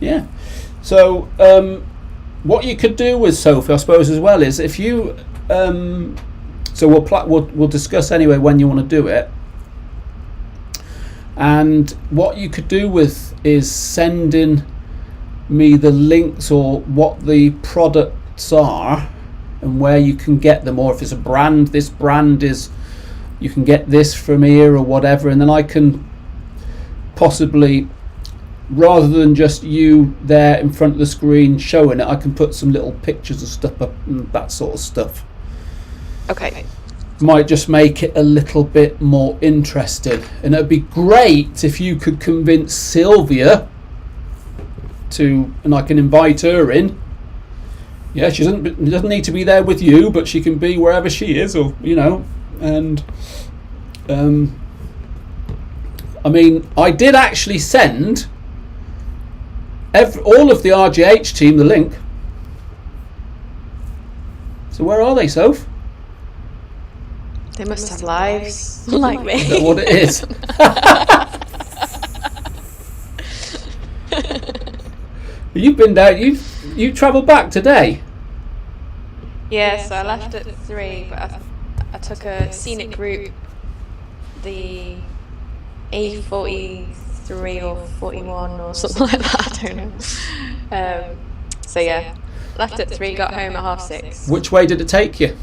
[SPEAKER 1] Yeah. So what you could do with Sophie, I suppose, as well, is if you so we'll discuss anyway when you want to do it. And what you could do with is sending me the links or what the products are and where you can get them, or if it's a brand, this brand is you can get this from here or whatever, and then I can possibly, rather than just you there in front of the screen showing it, I can put some little pictures of stuff up and that sort of stuff.
[SPEAKER 3] Okay.
[SPEAKER 1] Might just make it a little bit more interesting, and it'd be great if you could convince Sylvia to, and I can invite her in. Yeah, she doesn't need to be there with you, but she can be wherever she is, or and I mean, I did actually send all of the RJH team the link. So where are they, Soph?
[SPEAKER 3] They must have lives like me.
[SPEAKER 1] Is that what it is? You've been down. You travelled back today.
[SPEAKER 3] Yeah, so I left at 3, but I took a scenic route, the A43 or 41 or something like that. I don't know. So yeah, left at 3, got home at 6:30.
[SPEAKER 1] Which way did it take you?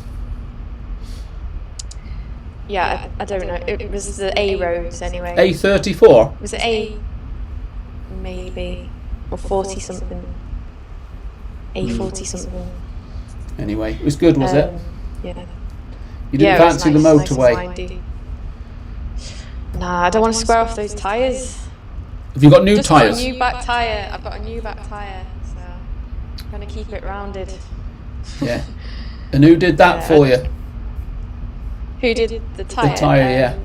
[SPEAKER 3] Yeah, I don't know. It was the A roads anyway.
[SPEAKER 1] A34?
[SPEAKER 3] Was it A? Maybe. Or 40 something. A40 something.
[SPEAKER 1] Anyway, it was good, was it?
[SPEAKER 3] Yeah.
[SPEAKER 1] You didn't fancy the motorway?
[SPEAKER 3] Nice. Nah, I don't want to square off those tyres.
[SPEAKER 1] Have you got new
[SPEAKER 3] Just
[SPEAKER 1] tyres?
[SPEAKER 3] got a new back tyre. I've got a new back tyre, so I'm going to keep it rounded.
[SPEAKER 1] Yeah. And who did that for you?
[SPEAKER 3] Who did the tyre?
[SPEAKER 1] The tyre, yeah.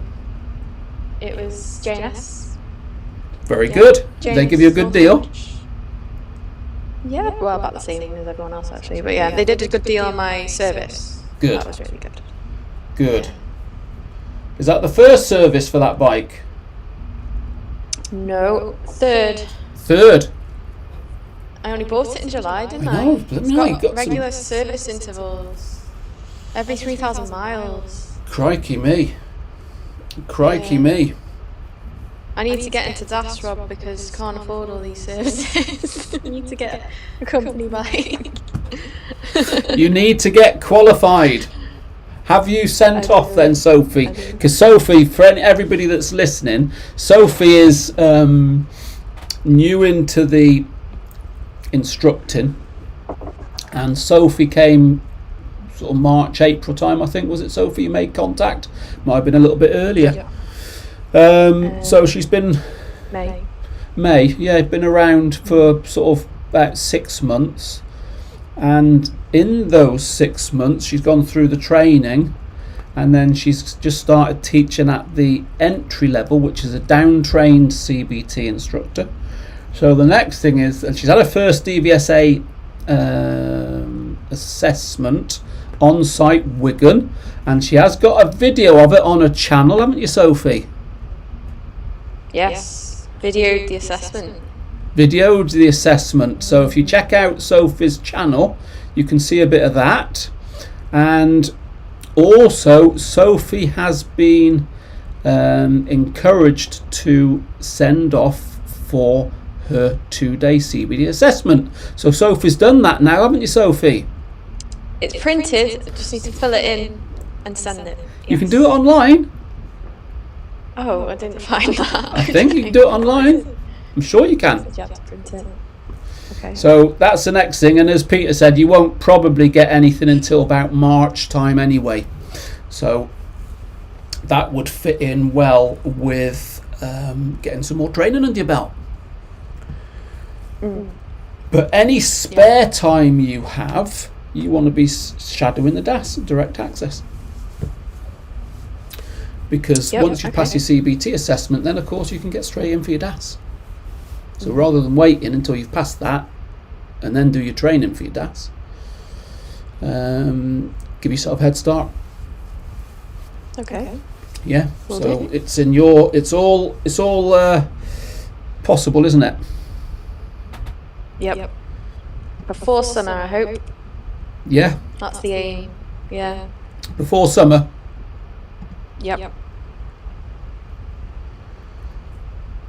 [SPEAKER 3] It was JNS.
[SPEAKER 1] Very good. Did they give you a good deal?
[SPEAKER 3] Yeah, well, about the same as everyone else actually. But yeah, they did a good deal on my service.
[SPEAKER 1] Good.
[SPEAKER 3] That was really good.
[SPEAKER 1] Good.
[SPEAKER 3] Yeah.
[SPEAKER 1] Is that the first service for that bike?
[SPEAKER 3] No, third.
[SPEAKER 1] Third?
[SPEAKER 3] I only bought it in July, didn't
[SPEAKER 1] I know,
[SPEAKER 3] I?
[SPEAKER 1] but
[SPEAKER 3] It's
[SPEAKER 1] no, you
[SPEAKER 3] got
[SPEAKER 1] got
[SPEAKER 3] regular
[SPEAKER 1] some...
[SPEAKER 3] service intervals. Every 3,000 miles.
[SPEAKER 1] Crikey me. Crikey
[SPEAKER 3] Yeah.
[SPEAKER 1] me.
[SPEAKER 3] I need to get into DAS, Rob, because can't afford all these services. I need to get a company bike.
[SPEAKER 1] You need to get qualified. Have you sent off then, Sophie? Because Sophie, for everybody that's listening, Sophie is new into the instructing, and Sophie came sort of March, April time, I think. Was it, Sophie, you made contact? Might have been a little bit earlier.
[SPEAKER 3] Yeah.
[SPEAKER 1] So she's been May, yeah, been around for sort of about 6 months, and in those 6 months she's gone through the training, and then she's just started teaching at the entry level, which is a down-trained CBT instructor. So the next thing is, and she's had her first DVSA assessment on site Wigan, and she has got a video of it on her channel, haven't you, Sophie?
[SPEAKER 3] Yes, videoed the assessment.
[SPEAKER 1] Videoed the assessment. So if you check out Sophie's channel, you can see a bit of that. And also, Sophie has been encouraged to send off for her 2-day CBD assessment. So Sophie's done that now, haven't you, Sophie?
[SPEAKER 3] It's printed, just need to fill it in and send it.
[SPEAKER 1] You can do it online.
[SPEAKER 3] Oh, I didn't find that.
[SPEAKER 1] I think you can do it online. I'm sure you can.
[SPEAKER 3] You have to print it. Okay.
[SPEAKER 1] So that's the next thing, and as Peter said, you won't probably get anything until about March time anyway. So that would fit in well with getting some more training under your belt. But any spare time you have, you want to be shadowing the DAS, direct access. Because once you pass your CBT assessment, then of course you can get straight in for your DAS. So rather than waiting until you've passed that and then do your training for your DAS, give yourself a head start.
[SPEAKER 3] Okay.
[SPEAKER 1] Yeah. So it's in your. It's all possible, isn't it?
[SPEAKER 3] Yep. Before summer, I hope.
[SPEAKER 1] Yeah.
[SPEAKER 3] That's the aim. Yeah.
[SPEAKER 1] Before summer.
[SPEAKER 3] Yep.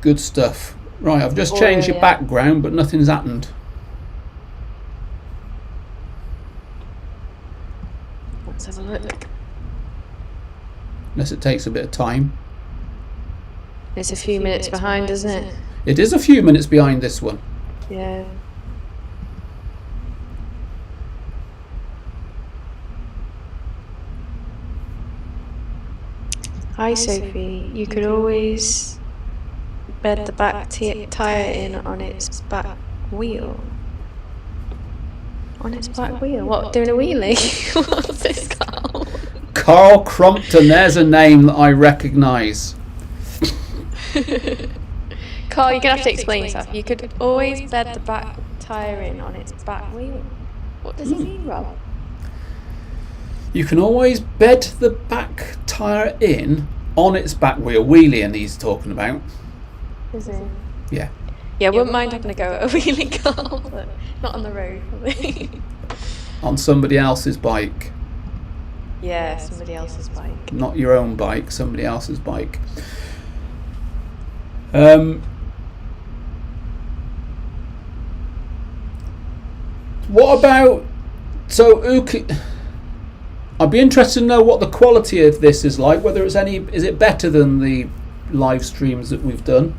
[SPEAKER 1] Good stuff. Right, I've just changed your background, but nothing's happened.
[SPEAKER 3] Let's have a look.
[SPEAKER 1] unless it takes a bit of time.
[SPEAKER 3] It's a few minutes behind, isn't it?
[SPEAKER 1] It is a few minutes behind this one.
[SPEAKER 3] Yeah. Hi Sophie, you could always bed the back tyre in on its back wheel. On its back wheel? What, doing a wheelie? What's this called?
[SPEAKER 1] Carl Crompton, there's a name that I recognise.
[SPEAKER 3] Carl, you're going to have to explain yourself. You could always bed the back tyre in on its back wheel. What does he mean, Rob?
[SPEAKER 1] You can always bed the back tyre in on its back wheel. Wheelie, he's talking about.
[SPEAKER 3] Is it?
[SPEAKER 1] Yeah.
[SPEAKER 3] Yeah, wouldn't mind having a go at a wheelie, Carl, but not on the road, probably.
[SPEAKER 1] On somebody else's bike.
[SPEAKER 3] Yeah, somebody else's bike.
[SPEAKER 1] Not your own bike, somebody else's bike. What about... So, I'd be interested to know what the quality of this is like, whether it's any... Is it better than the live streams that we've done?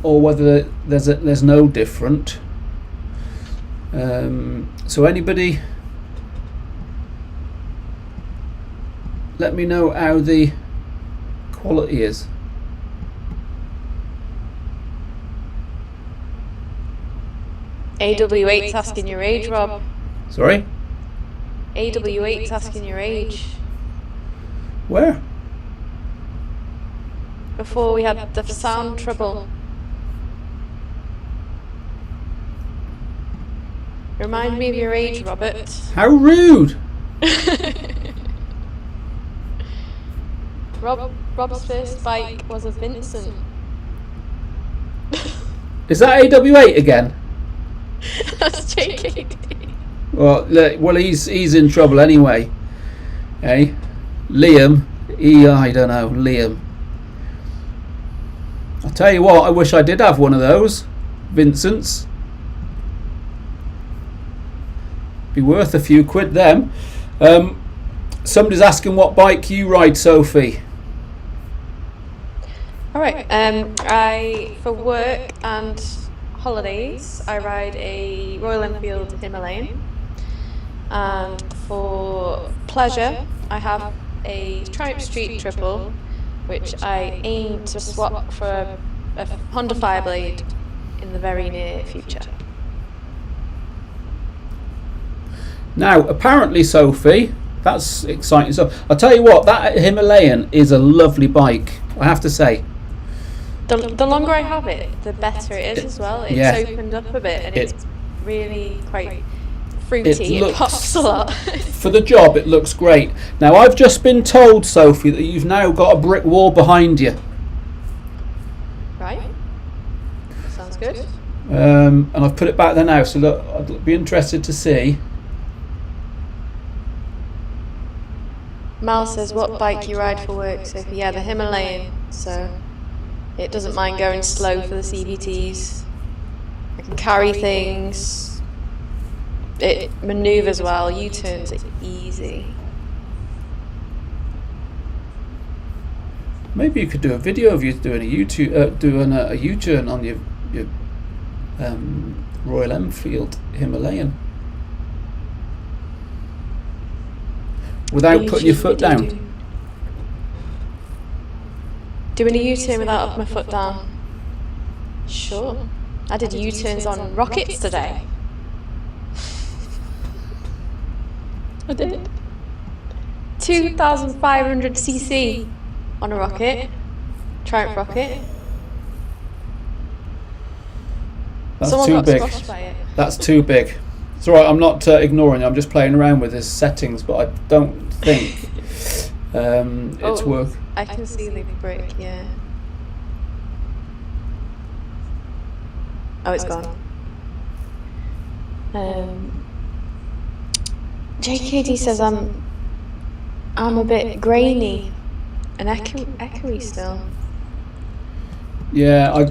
[SPEAKER 1] Or whether there's no different. So anybody... Let me know how the quality is.
[SPEAKER 3] AW8's asking your age, Rob.
[SPEAKER 1] Sorry?
[SPEAKER 3] AW8's asking your age.
[SPEAKER 1] Where?
[SPEAKER 3] Before we had the sound trouble. Remind me of your age, Robert.
[SPEAKER 1] How rude!
[SPEAKER 3] Rob's first bike was a Vincent.
[SPEAKER 1] Is that AW8 again?
[SPEAKER 3] That's JKD.
[SPEAKER 1] Well, he's in trouble anyway. Hey, Liam. I don't know, Liam. I'll tell you what, I wish I did have one of those Vincents. Be worth a few quid them. Somebody's asking what bike you ride, Sophie.
[SPEAKER 3] Alright, I, for work and holidays, I ride a Royal Enfield Himalayan. And for pleasure, I have a Triumph Street Triple, which I aim to swap for a Honda Fireblade in the very near future.
[SPEAKER 1] Now, apparently, Sophie, that's exciting. So, I'll tell you what, that Himalayan is a lovely bike, I have to say.
[SPEAKER 3] The longer I have it, the better it is as well. It's opened up a bit and it's really quite fruity. It pops a lot.
[SPEAKER 1] For the job, it looks great. Now, I've just been told, Sophie, that you've now got a brick wall behind you.
[SPEAKER 3] Right. Sounds good.
[SPEAKER 1] And I've put it back there now, so look, I'd be interested to see.
[SPEAKER 3] Mal says, what bike you ride for work, Sophie? Yeah, the Himalayan, so it doesn't mind going slow for the CBTs. I can carry things. It manoeuvres well, U-turns are easy.
[SPEAKER 1] Maybe you could do a video of you doing a U-turn on your Royal Enfield Himalayan. Without putting your foot down.
[SPEAKER 3] Doing a U-turn without putting my foot down? Sure. I did U-turns on rockets today. I did. 2,500cc on a rocket. Triumph rocket.
[SPEAKER 1] That's
[SPEAKER 3] Someone
[SPEAKER 1] too
[SPEAKER 3] got
[SPEAKER 1] big.
[SPEAKER 3] squashed by it.
[SPEAKER 1] That's too big. It's alright, I'm not ignoring you, I'm just playing around with his settings, but I don't think it's worth.
[SPEAKER 3] I can see the brick, yeah. Oh, it's gone. JKD says I'm a bit grainy and echoey still.
[SPEAKER 1] Yeah, I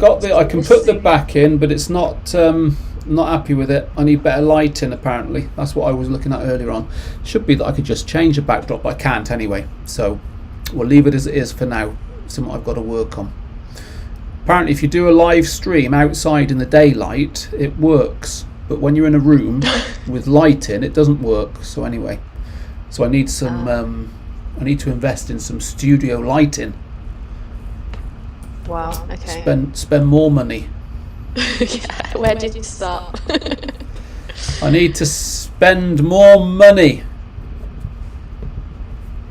[SPEAKER 1] can put the back in, but it's not happy with it. I need better lighting apparently. That's what I was looking at earlier on. Should be that I could just change the backdrop, but I can't anyway. So we'll leave it as it is for now. Something I've got to work on. Apparently, if you do a live stream outside in the daylight, it works. But when you're in a room with light in, it doesn't work. So anyway, so I need some. I need to invest in some studio lighting.
[SPEAKER 3] Wow. Okay.
[SPEAKER 1] Spend more money.
[SPEAKER 3] Yeah. Where did you start?
[SPEAKER 1] I need to spend more money.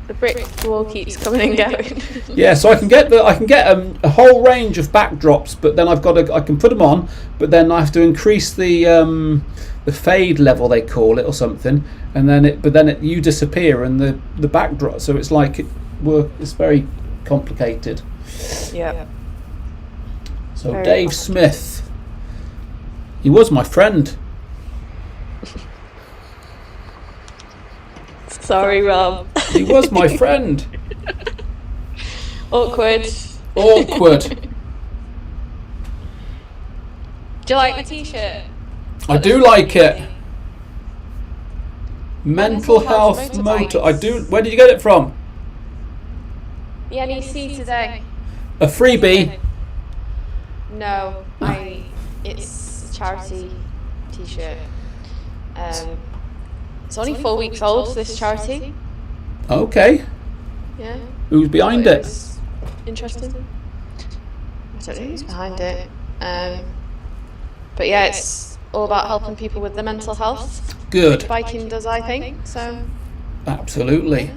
[SPEAKER 3] The brick wall keeps coming and going.
[SPEAKER 1] Yeah, so I can get a whole range of backdrops, but then I can put them on, but then I have to increase the fade level, they call it, or something, and then you disappear and the backdrop. So it's like it's very complicated.
[SPEAKER 3] Yeah.
[SPEAKER 1] So
[SPEAKER 3] Very
[SPEAKER 1] Dave Smith, he was my friend.
[SPEAKER 3] Sorry, Rob.
[SPEAKER 1] He was my friend.
[SPEAKER 3] Awkward.
[SPEAKER 1] Awkward.
[SPEAKER 3] Do you like the t-shirt?
[SPEAKER 1] I do like it. Mental health motor. I do. Where did you get it from?
[SPEAKER 3] The NEC today.
[SPEAKER 1] A freebie.
[SPEAKER 3] No, it's a charity t-shirt. It's only 4 weeks old, this charity.
[SPEAKER 1] Okay.
[SPEAKER 3] Yeah.
[SPEAKER 1] Who's behind it?
[SPEAKER 3] Was interesting. I don't know who's behind it. But yeah, it's all about helping people with their mental health.
[SPEAKER 1] Good.
[SPEAKER 3] Biking does, I think. So.
[SPEAKER 1] Absolutely.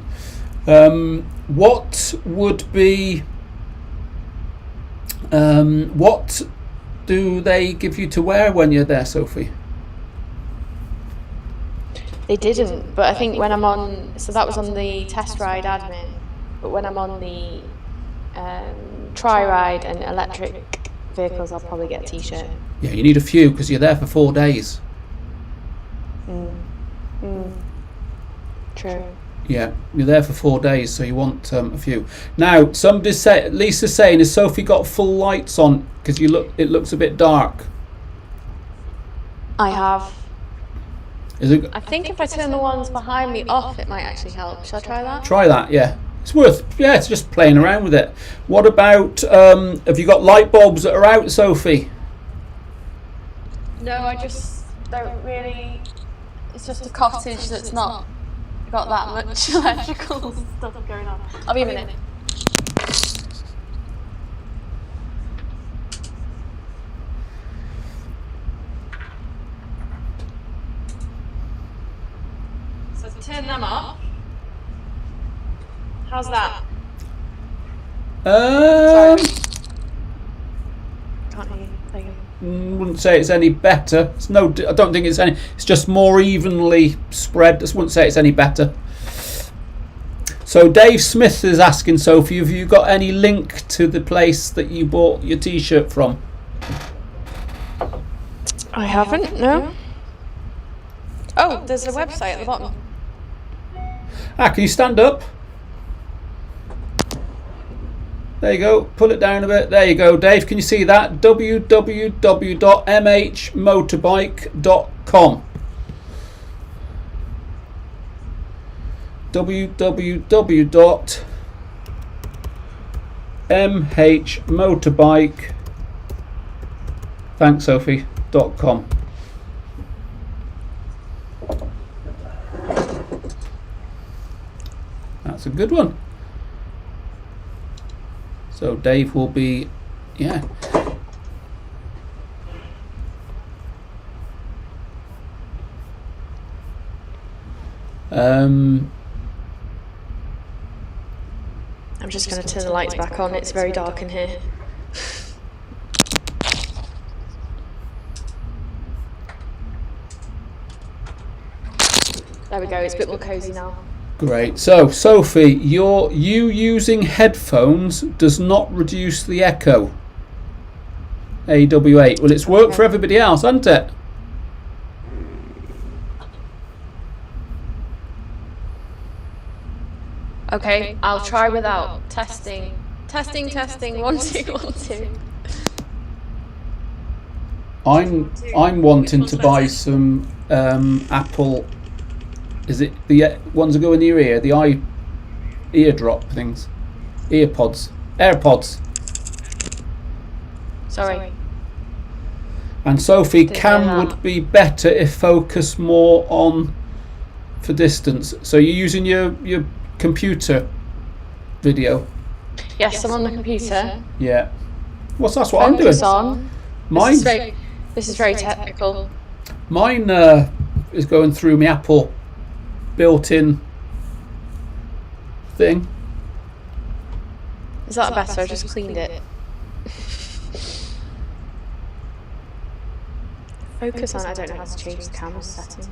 [SPEAKER 1] What would be? What do they give you to wear when you're there, Sophie?
[SPEAKER 3] They didn't, but I think when I'm on, so that was on the test ride admin, but when I'm on the tri ride and electric vehicles, I'll probably get a t-shirt.
[SPEAKER 1] Yeah, you need a few because you're there for 4 days.
[SPEAKER 3] True.
[SPEAKER 1] Yeah, you're there for 4 days, so you want a few. Now, Lisa's saying, has Sophie got full lights on? Because it looks a bit dark.
[SPEAKER 3] I have.
[SPEAKER 1] I
[SPEAKER 3] think if I turn the ones behind me off, it might actually help. Shall I try that?
[SPEAKER 1] Try that, yeah. It's just playing around with it. What about, have you got light bulbs that are out, Sophie?
[SPEAKER 3] No, I just don't really, it's just a cottage that's not got that much electrical stuff going on. I'll be a minute. Turn them off. How's that? Sorry. Can't hear you. There you go.
[SPEAKER 1] Wouldn't say it's any better. I don't think it's any. It's just more evenly spread. I just wouldn't say it's any better. So Dave Smith is asking Sophie, have you got any link to the place that you bought your t-shirt from?
[SPEAKER 3] I haven't. No. Oh, there's a website at the bottom.
[SPEAKER 1] Can you stand up? There you go. Pull it down a bit. There you go, Dave. Can you see that? www.mhmotorbike.com. www.mhmotorbike. Thanks, Sophie.com. That's a good one. So Dave will be, yeah.
[SPEAKER 3] I'm just going to turn the lights back on. It's very dark in here. There we go. It's a bit more cozy now.
[SPEAKER 1] Great. So, Sophie, you using headphones does not reduce the echo. AW8. Well, it's worked for everybody else, hasn't it?
[SPEAKER 3] Okay, I'll try without. Testing. Testing. 1 2 1 2.
[SPEAKER 1] I'm wanting to buy some Apple. Is it the ones that go in your ear, the eardrop things? Earpods. AirPods.
[SPEAKER 3] Sorry.
[SPEAKER 1] And Sophie,
[SPEAKER 3] Didn't
[SPEAKER 1] cam
[SPEAKER 3] hear that.
[SPEAKER 1] would be better if focus more on for distance. So you're using your computer video?
[SPEAKER 3] Yes, I'm on the computer.
[SPEAKER 1] Yeah. That's what I'm doing.
[SPEAKER 3] Focus on.
[SPEAKER 1] Mine,
[SPEAKER 3] This is very technical.
[SPEAKER 1] mine is going through my Apple built-in thing.
[SPEAKER 3] Is that better? I just cleaned it. Focus on. I don't know how to change the camera settings.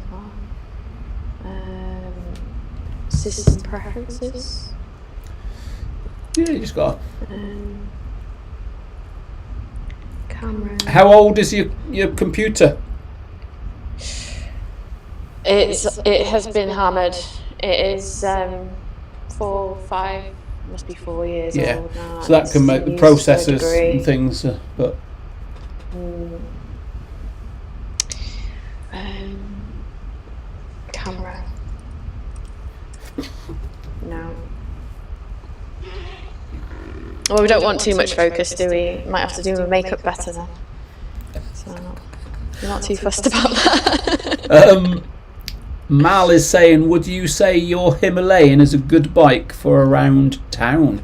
[SPEAKER 3] System preferences.
[SPEAKER 1] Yeah, you just got.
[SPEAKER 3] Camera.
[SPEAKER 1] How old is your computer?
[SPEAKER 3] It has been hammered. It is 5 must be 4 years
[SPEAKER 1] Yeah.
[SPEAKER 3] old now.
[SPEAKER 1] So that can make the
[SPEAKER 3] It's used to a
[SPEAKER 1] processors
[SPEAKER 3] degree.
[SPEAKER 1] and things, but
[SPEAKER 3] Camera. No. Well, we don't want too much focus, do we? Might have to do the makeup better then. So we're not too fussed about that.
[SPEAKER 1] Mal is saying, would you say your Himalayan is a good bike for around town?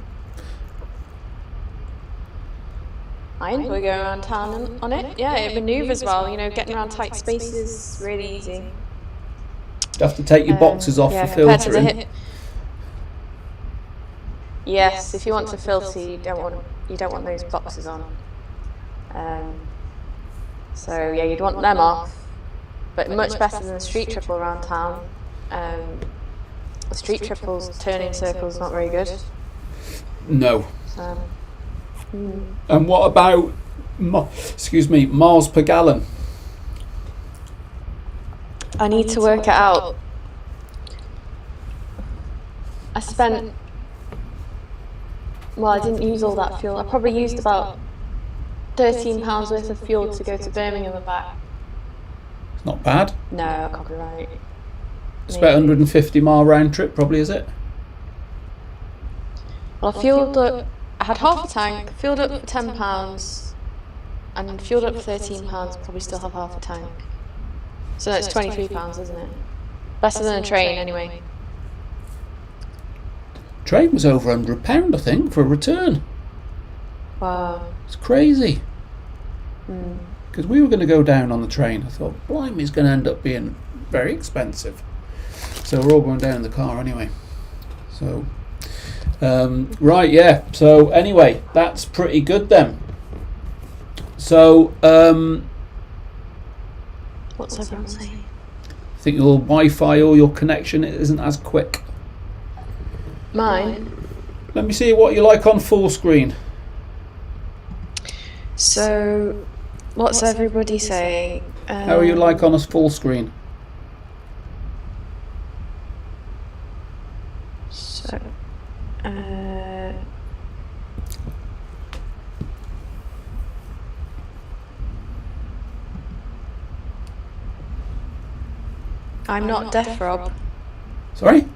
[SPEAKER 3] I enjoy going around town on it. Yeah, it manoeuvres well. You know, getting around tight spaces really easy.
[SPEAKER 1] You have to take your boxes off
[SPEAKER 3] yeah,
[SPEAKER 1] for
[SPEAKER 3] compared to the
[SPEAKER 1] filtering.
[SPEAKER 3] Yes, if you want to filter, you don't want those boxes on. So yeah, you'd want them off, but much better than the street triple around town. The street triples turning circles not very good.
[SPEAKER 1] No.
[SPEAKER 3] So,
[SPEAKER 1] And what about, miles per gallon?
[SPEAKER 3] I need to work it out. I spent. Well, I didn't use all that fuel. I probably used about £13 worth of fuel to go to Birmingham and back.
[SPEAKER 1] It's not bad.
[SPEAKER 3] No, I can't be right.
[SPEAKER 1] It's about 150 mile round trip, probably, is it?
[SPEAKER 3] Well, I fueled up. I had half a tank, fueled up for £10, and fueled up for £13. Probably still have half a tank. So that's £23, isn't it? Better than a train, anyway.
[SPEAKER 1] Train was over £100, I think, for a return.
[SPEAKER 3] Wow.
[SPEAKER 1] It's crazy. Because we were going to go down on the train. I thought, blimey, it's going to end up being very expensive. So we're all going down in the car anyway. So, right, yeah. So anyway, that's pretty good then. So,
[SPEAKER 3] What's everyone saying?
[SPEAKER 1] I think your Wi-Fi or your connection isn't as quick.
[SPEAKER 3] Mine.
[SPEAKER 1] Let me see what you like on full screen.
[SPEAKER 3] So, what's everybody saying?
[SPEAKER 1] How are you like on a full screen?
[SPEAKER 3] So, I'm not deaf, Rob.
[SPEAKER 1] Sorry?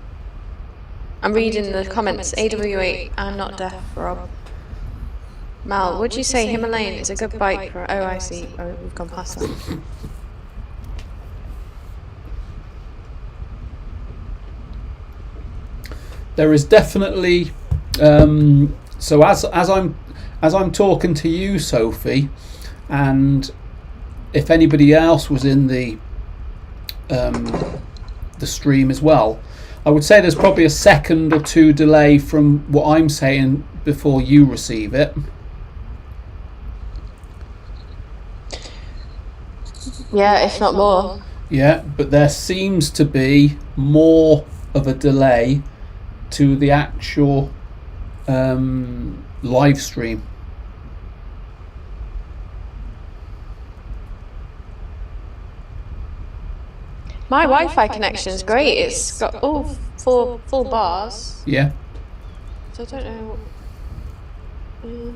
[SPEAKER 3] I'm reading the comments. AW8, I'm not deaf, Rob. Mal, would you say Himalayan is a good bike for... Oh, I see. Oh, we've gone past that.
[SPEAKER 1] There is definitely so as I'm talking to you, Sophie, and if anybody else was in the stream as well, I would say there's probably a second or two delay from what I'm saying before you receive it.
[SPEAKER 3] Yeah, if not more.
[SPEAKER 1] Yeah, but there seems to be more of a delay to the actual live stream.
[SPEAKER 3] My Wi-Fi connection is great. It's got all four full bars.
[SPEAKER 1] Yeah.
[SPEAKER 3] So I don't know.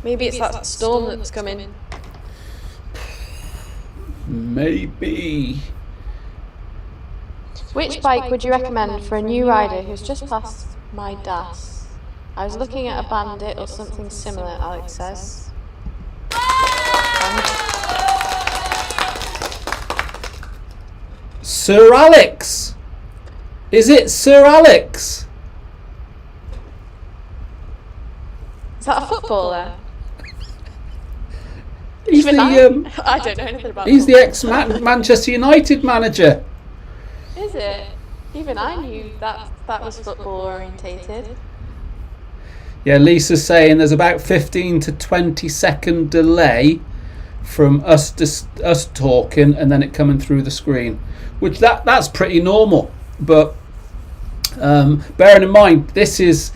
[SPEAKER 3] Maybe it's that storm that's coming.
[SPEAKER 1] Maybe.
[SPEAKER 3] Which bike would you recommend for a new rider who's just passed my DAS? I was looking at a bandit or something similar, Alex says.
[SPEAKER 1] Sir Alex! Is it Sir Alex?
[SPEAKER 3] Is that a footballer?
[SPEAKER 1] He's
[SPEAKER 3] Even
[SPEAKER 1] the
[SPEAKER 3] I don't know anything about
[SPEAKER 1] he's the
[SPEAKER 3] football.
[SPEAKER 1] ex-Manchester United manager.
[SPEAKER 3] Is it? Even I knew that was football orientated.
[SPEAKER 1] Yeah, Lisa's saying there's about 15 to 20 second delay from us talking and then it coming through the screen, which that's pretty normal. But bearing in mind, this is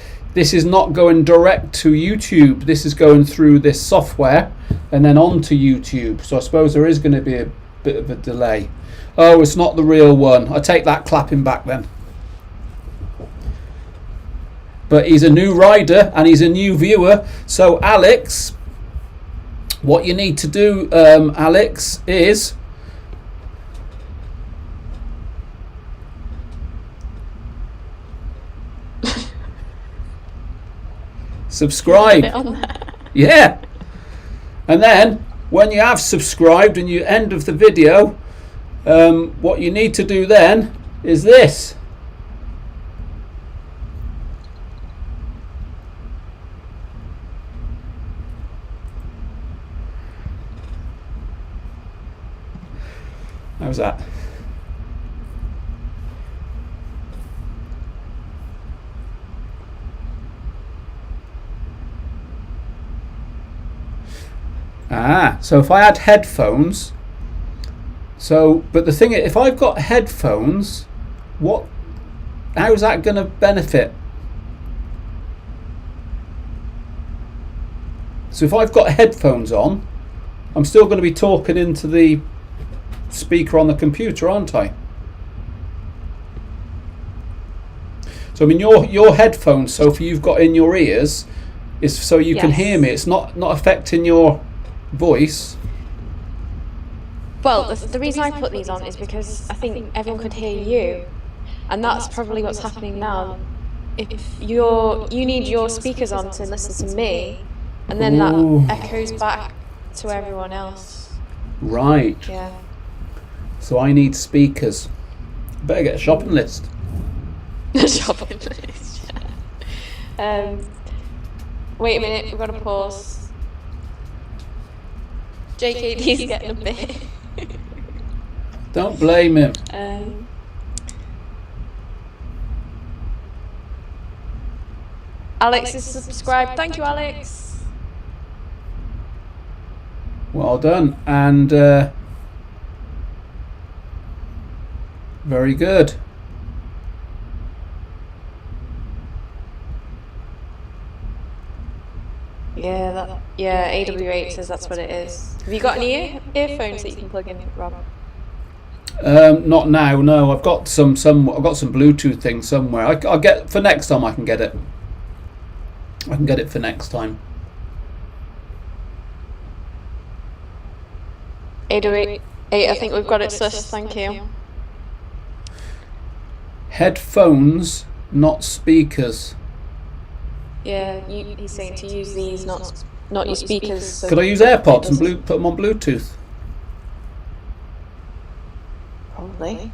[SPEAKER 1] not going direct to YouTube. This is going through this software and then onto YouTube. So I suppose there is going to be a bit of a delay. Oh, it's not the real one. I take that clapping back then. But he's a new rider and he's a new viewer. So Alex, what you need to do, Alex, is subscribe. Yeah. And then when you have subscribed and you end of the video, what you need to do then is this. How's that? So if I had headphones, but the thing is, if I've got headphones, how's that going to benefit? So if I've got headphones on, I'm still going to be talking into the speaker on the computer, aren't I? So I mean, your headphones, Sophie, you've got in your ears, is so you can hear me. It's not affecting your voice.
[SPEAKER 3] Well, the reason I put these on is because I think everyone could hear you, and that's probably what's happening now. If you need your speakers on to listen to me, and then that echoes back to everyone else.
[SPEAKER 1] Right.
[SPEAKER 3] Yeah.
[SPEAKER 1] So I need speakers. Better get a shopping list.
[SPEAKER 3] Shopping list. Wait a minute, we've got to pause. JKD's getting a bit.
[SPEAKER 1] Don't blame him.
[SPEAKER 3] Alex is subscribed. Thank you, Alex.
[SPEAKER 1] Well done. And very good.
[SPEAKER 3] Yeah, AW8 says that's what it is. Have you got any earphones that you can plug in, Rob?
[SPEAKER 1] Not now. No, I've got some. I've got some Bluetooth things somewhere. I'll get for next time. I can get it. I can get it for next time.
[SPEAKER 3] AW8, I think we've got it, sis. Thank you.
[SPEAKER 1] Headphones, not speakers.
[SPEAKER 3] Yeah, he's saying to use these, not your speakers. So
[SPEAKER 1] could I use AirPods and put them on Bluetooth?
[SPEAKER 3] Probably.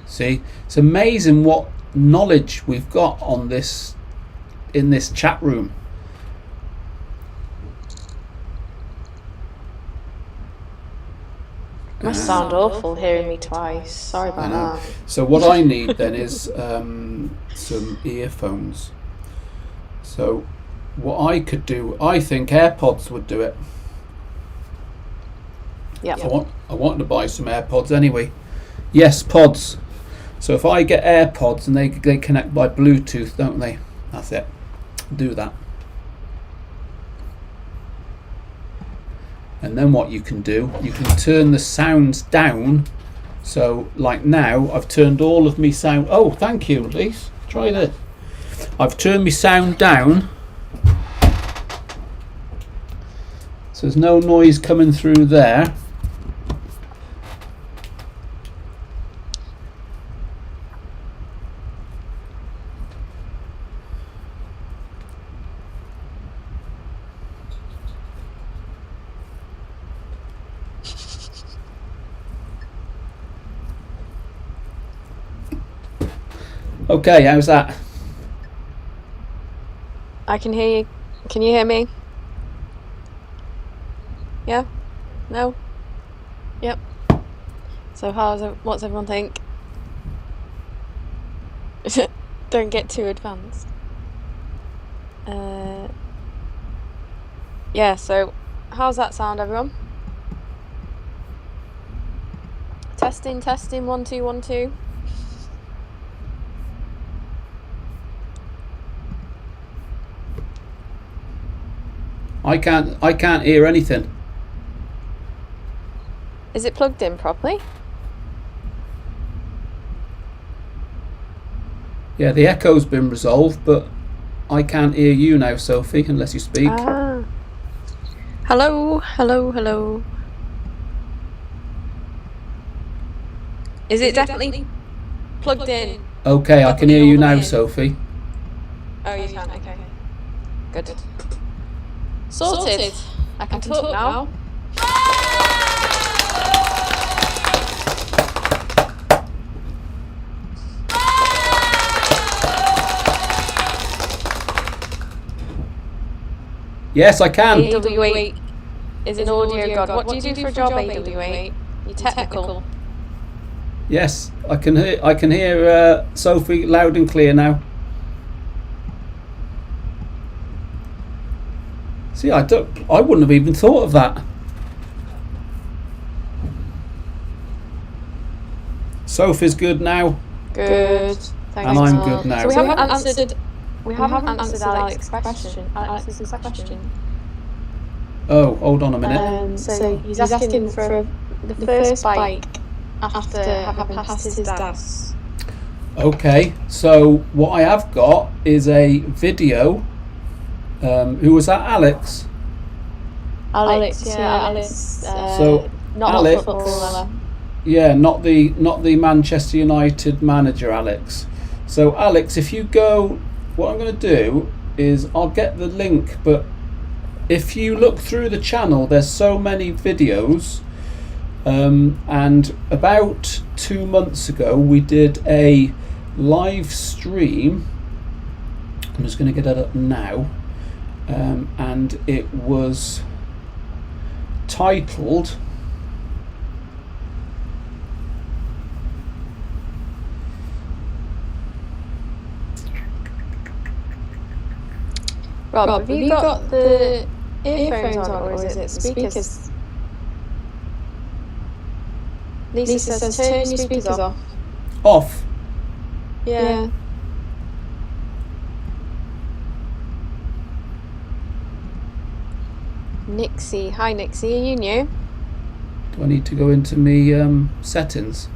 [SPEAKER 1] See, it's amazing what knowledge we've got on this in this chat room.
[SPEAKER 3] Must sound awful hearing me twice. Sorry about that.
[SPEAKER 1] So what I need then is some earphones. So what I could do, I think AirPods would do it.
[SPEAKER 3] Yeah.
[SPEAKER 1] I want to buy some AirPods anyway. Yes, pods. So if I get AirPods and they connect by Bluetooth, don't they? That's it. Do that. And then what you can do, you can turn the sounds down. So like now, I've turned all of me sound. Oh, thank you, Elise. Try this. I've turned my sound down. So there's no noise coming through there. Okay, how's that?
[SPEAKER 3] I can hear you. Can you hear me? Yeah? No? Yep. So what's everyone think? Don't get too advanced. Yeah, so how's that sound, everyone? Testing, 1 2 1 2.
[SPEAKER 1] I can't hear anything.
[SPEAKER 3] Is it plugged in properly?
[SPEAKER 1] Yeah, the echo's been resolved, but I can't hear you now, Sophie, unless you speak.
[SPEAKER 3] Ah. Hello, hello, hello. Is it definitely plugged in?
[SPEAKER 1] Okay, I can hear you now, Sophie.
[SPEAKER 3] Oh, you can, okay. Good. Sorted. I can talk now.
[SPEAKER 1] Yes, I can.
[SPEAKER 3] AW8 is an audio god. What do you do for a job, AW8? You're technical.
[SPEAKER 1] Yes, I can hear Sophie loud and clear now. See, I wouldn't have even thought of that. Sophie's good now.
[SPEAKER 3] Good. Thanks.
[SPEAKER 1] And I'm good now.
[SPEAKER 3] So we haven't answered Alex's question.
[SPEAKER 1] Oh, hold on a minute.
[SPEAKER 3] So he's asking for the first bike after having passed his DAS.
[SPEAKER 1] Okay, so what I have got is a video. Who was that? Alex?
[SPEAKER 3] Alex.
[SPEAKER 1] So
[SPEAKER 3] not
[SPEAKER 1] Alex,
[SPEAKER 3] a footballer.
[SPEAKER 1] Yeah, not the Manchester United manager, Alex. So Alex, if you go, what I'm going to do is I'll get the link, but if you look through the channel, there's so many videos. And about 2 months ago, we did a live stream. I'm just going to get it up now. And it was titled
[SPEAKER 3] Rob, have you got the earphones on, or is it speakers? Lisa says turn your speakers off.
[SPEAKER 1] Off?
[SPEAKER 3] Yeah. Nixie. Hi Nixie, are you new?
[SPEAKER 1] Do I need to go into me settings?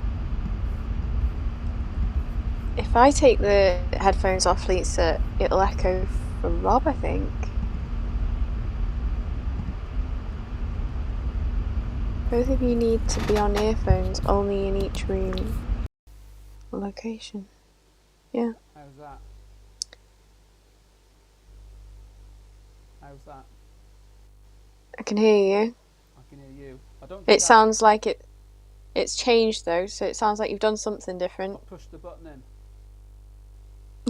[SPEAKER 3] If I take the headphones off, Lisa, it'll echo for Rob, I think. Both of you need to be on earphones, only in each room location. Yeah.
[SPEAKER 1] How's that? How's that?
[SPEAKER 3] I can hear you.
[SPEAKER 1] I can hear you. I don't.
[SPEAKER 3] It sounds like it's changed though, so it sounds like you've done something different.
[SPEAKER 1] I pushed the button in.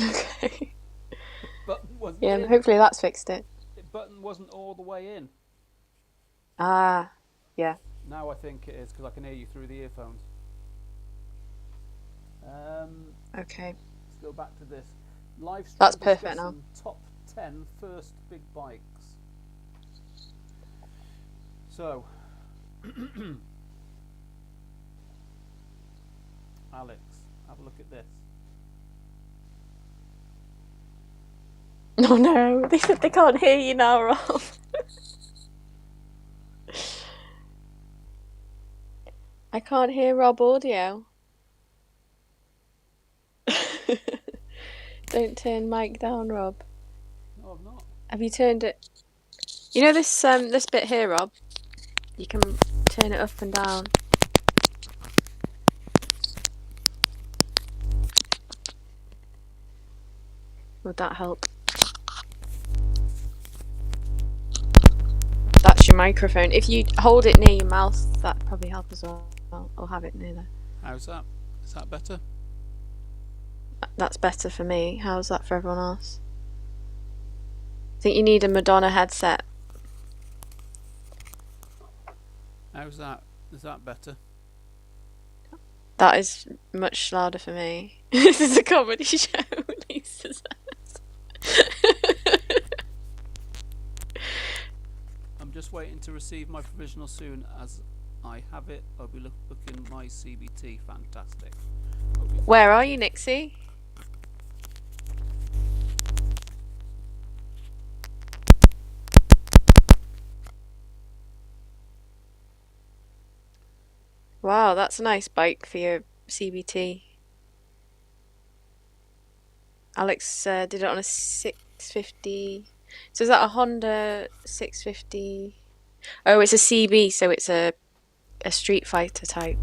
[SPEAKER 3] Okay.
[SPEAKER 1] Button wasn't
[SPEAKER 3] Yeah,
[SPEAKER 1] in.
[SPEAKER 3] hopefully that's fixed it.
[SPEAKER 1] The button wasn't all the way in.
[SPEAKER 3] Ah, yeah.
[SPEAKER 1] Now I think it is because I can hear you through the earphones.
[SPEAKER 3] Okay.
[SPEAKER 1] Let's go back to this. Live stream.
[SPEAKER 3] That's perfect now.
[SPEAKER 1] Top 10 first big bikes. So, Alex, have a look at this.
[SPEAKER 3] Oh no, they can't hear you now, Rob. I can't hear Rob audio. Don't turn mic down, Rob.
[SPEAKER 1] No, I'm not.
[SPEAKER 3] Have you turned it? You know this this bit here, Rob? You can turn it up and down. Would that help? That's your microphone. If you hold it near your mouth, that'd probably help as well. I'll have it near there.
[SPEAKER 1] How's that? Is that better?
[SPEAKER 3] That's better for me. How's that for everyone else? I think you need a Madonna headset.
[SPEAKER 1] How's that? Is that better?
[SPEAKER 3] That is much louder for me. This is a comedy show, Lisa says.
[SPEAKER 1] I'm just waiting to receive my provisional soon. As I have it, I'll be looking my CBT. Fantastic.
[SPEAKER 3] Where are you, Nixie? Wow, that's a nice bike for your CBT. Alex did it on a 650. So is that a Honda 650? Oh, it's a CB, so it's a Street Fighter type.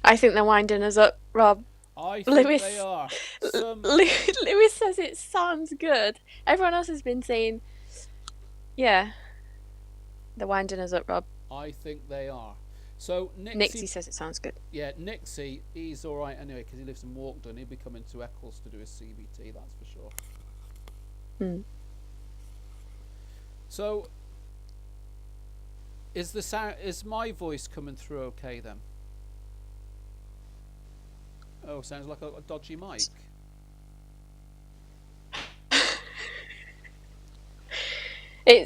[SPEAKER 3] I think they're winding us up, Rob.
[SPEAKER 1] I think they are.
[SPEAKER 3] Lewis says it sounds good. Everyone else has been saying, yeah, they're winding us up, Rob.
[SPEAKER 1] I think they are. So
[SPEAKER 3] Nixie says it sounds good.
[SPEAKER 1] Yeah, Nixie, he's all right anyway because he lives in Walkden. He'll be coming to Eccles to do his CBT, that's for sure.
[SPEAKER 3] Hmm.
[SPEAKER 1] So, is the sound? Is my voice coming through okay then? Oh, sounds like a dodgy mic.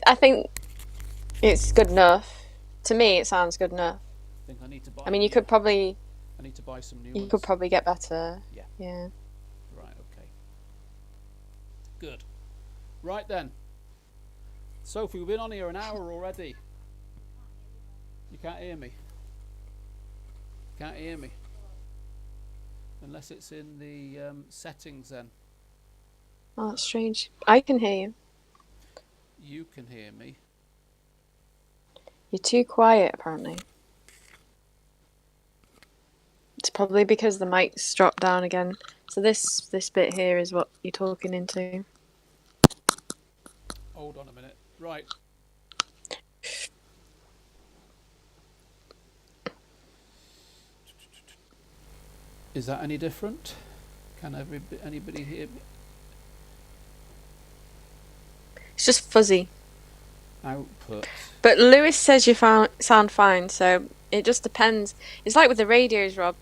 [SPEAKER 3] I think it's good enough. To me, it sounds good enough.
[SPEAKER 1] I think I need to buy.
[SPEAKER 3] I mean, you could probably.
[SPEAKER 1] I need to buy some new
[SPEAKER 3] You
[SPEAKER 1] ones.
[SPEAKER 3] could probably get better.
[SPEAKER 1] Yeah.
[SPEAKER 3] Yeah.
[SPEAKER 1] Right. Okay. Good. Right then. Sophie, we've been on here an hour already. You can't hear me. Can't hear me. Unless it's in the settings then.
[SPEAKER 3] Oh, that's strange. I can hear you.
[SPEAKER 1] You can hear me.
[SPEAKER 3] You're too quiet, apparently. It's probably because the mic's dropped down again. So this bit here is what you're talking into.
[SPEAKER 1] Hold on a minute. Right. Is that any different? Can anybody hear me?
[SPEAKER 3] It's just fuzzy.
[SPEAKER 1] Output.
[SPEAKER 3] But Lewis says you sound fine, so it just depends. It's like with the radios, Rob.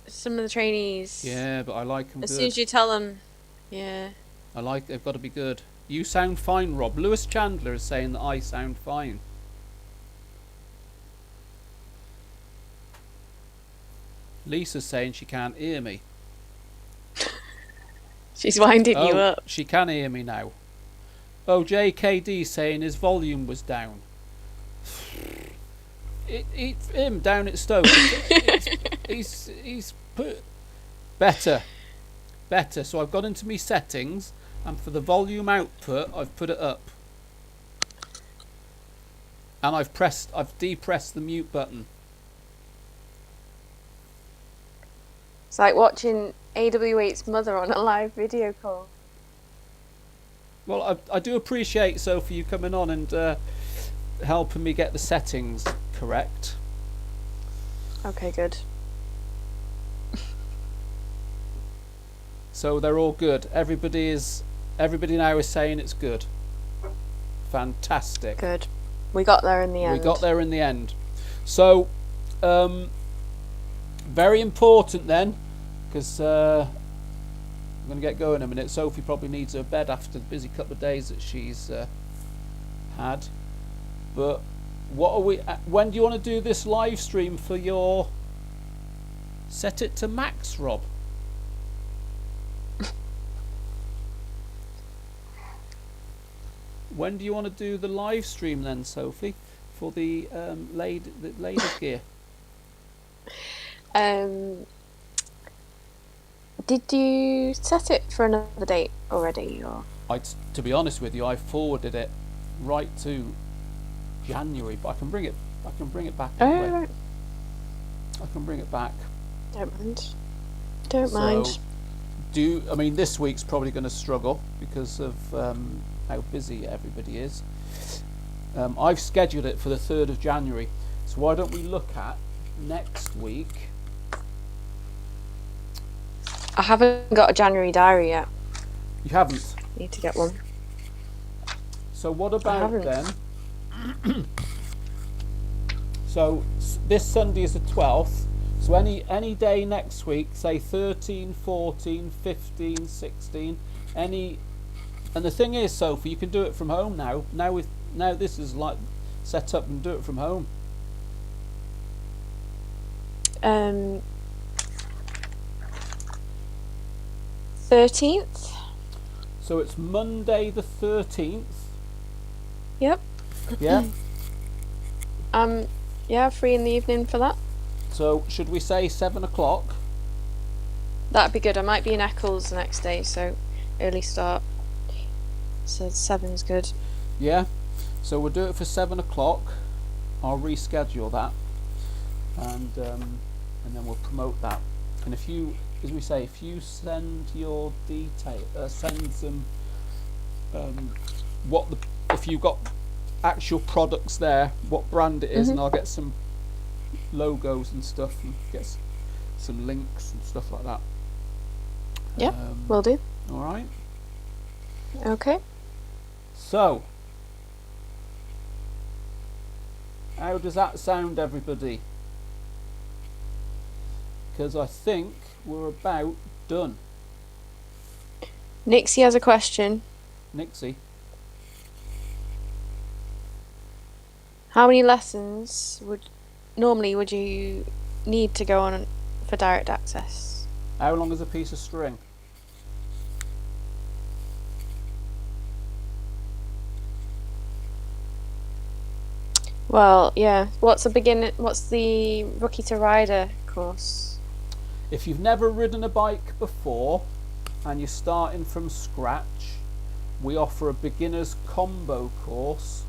[SPEAKER 3] Some of the trainees.
[SPEAKER 1] Yeah, but I like them
[SPEAKER 3] As
[SPEAKER 1] good.
[SPEAKER 3] soon as you tell them, yeah.
[SPEAKER 1] They've got to be good. You sound fine, Rob. Lewis Chandler is saying that I sound fine. Lisa's saying she can't hear me.
[SPEAKER 3] She's winding you up.
[SPEAKER 1] She can hear me now. Oh, JKD saying his volume was down. Him down at Stoke. He's put better. So I've got into my settings, and for the volume output, I've put it up, and I've depressed the mute button.
[SPEAKER 3] It's like watching AW8's mother on a live video call.
[SPEAKER 1] Well, I do appreciate, Sophie, you coming on and helping me get the settings correct.
[SPEAKER 3] Okay, good.
[SPEAKER 1] So they're all good. Everybody now is saying it's good. Fantastic.
[SPEAKER 3] Good. We got there in the end.
[SPEAKER 1] We got there in the end. So, very important then, because I'm going to get going in a minute. Sophie probably needs her bed after the busy couple of days that she's had. But what are we? When do you want to do this live stream for your? Set it to max, Rob. When do you want to do the live stream then, Sophie, for the ladies gear?
[SPEAKER 3] Did you set it for another date already, or?
[SPEAKER 1] To be honest with you, I forwarded it right to January, but I can bring it back anyway.
[SPEAKER 3] Oh, right.
[SPEAKER 1] I can bring it back.
[SPEAKER 3] Don't mind. Don't mind.
[SPEAKER 1] I mean, this week's probably going to struggle because of how busy everybody is. I've scheduled it for the 3rd of January, so why don't we look at next week?
[SPEAKER 3] I haven't got a January diary yet.
[SPEAKER 1] You haven't?
[SPEAKER 3] Need to get one.
[SPEAKER 1] So what about then? So this Sunday is the 12th. So any day next week, say 13, 14, 15, 16, any. And the thing is, Sophie, you can do it from home now. Now this is like set up and do it from home.
[SPEAKER 3] 13th.
[SPEAKER 1] So it's Monday the 13th.
[SPEAKER 3] Yep.
[SPEAKER 1] Yeah.
[SPEAKER 3] Yeah, free in the evening for that.
[SPEAKER 1] So should we say 7 o'clock?
[SPEAKER 3] That'd be good. I might be in Eccles the next day, so early start. So 7's good.
[SPEAKER 1] Yeah. So we'll do it for 7 o'clock. I'll reschedule that, and then we'll promote that. And if you, as we say, if you send your send some if you've got actual products there, what brand it is, and I'll get some logos and stuff, and get some links and stuff like that.
[SPEAKER 3] Yeah, will do.
[SPEAKER 1] All right.
[SPEAKER 3] Okay.
[SPEAKER 1] So, how does that sound, everybody? Because I think we're about done.
[SPEAKER 3] Nixie has a question.
[SPEAKER 1] Nixie?
[SPEAKER 3] How many lessons would you need to go on for direct access?
[SPEAKER 1] How long is a piece of string?
[SPEAKER 3] Well, yeah. What's the rookie to rider course?
[SPEAKER 1] If you've never ridden a bike before and you're starting from scratch, we offer a beginner's combo course,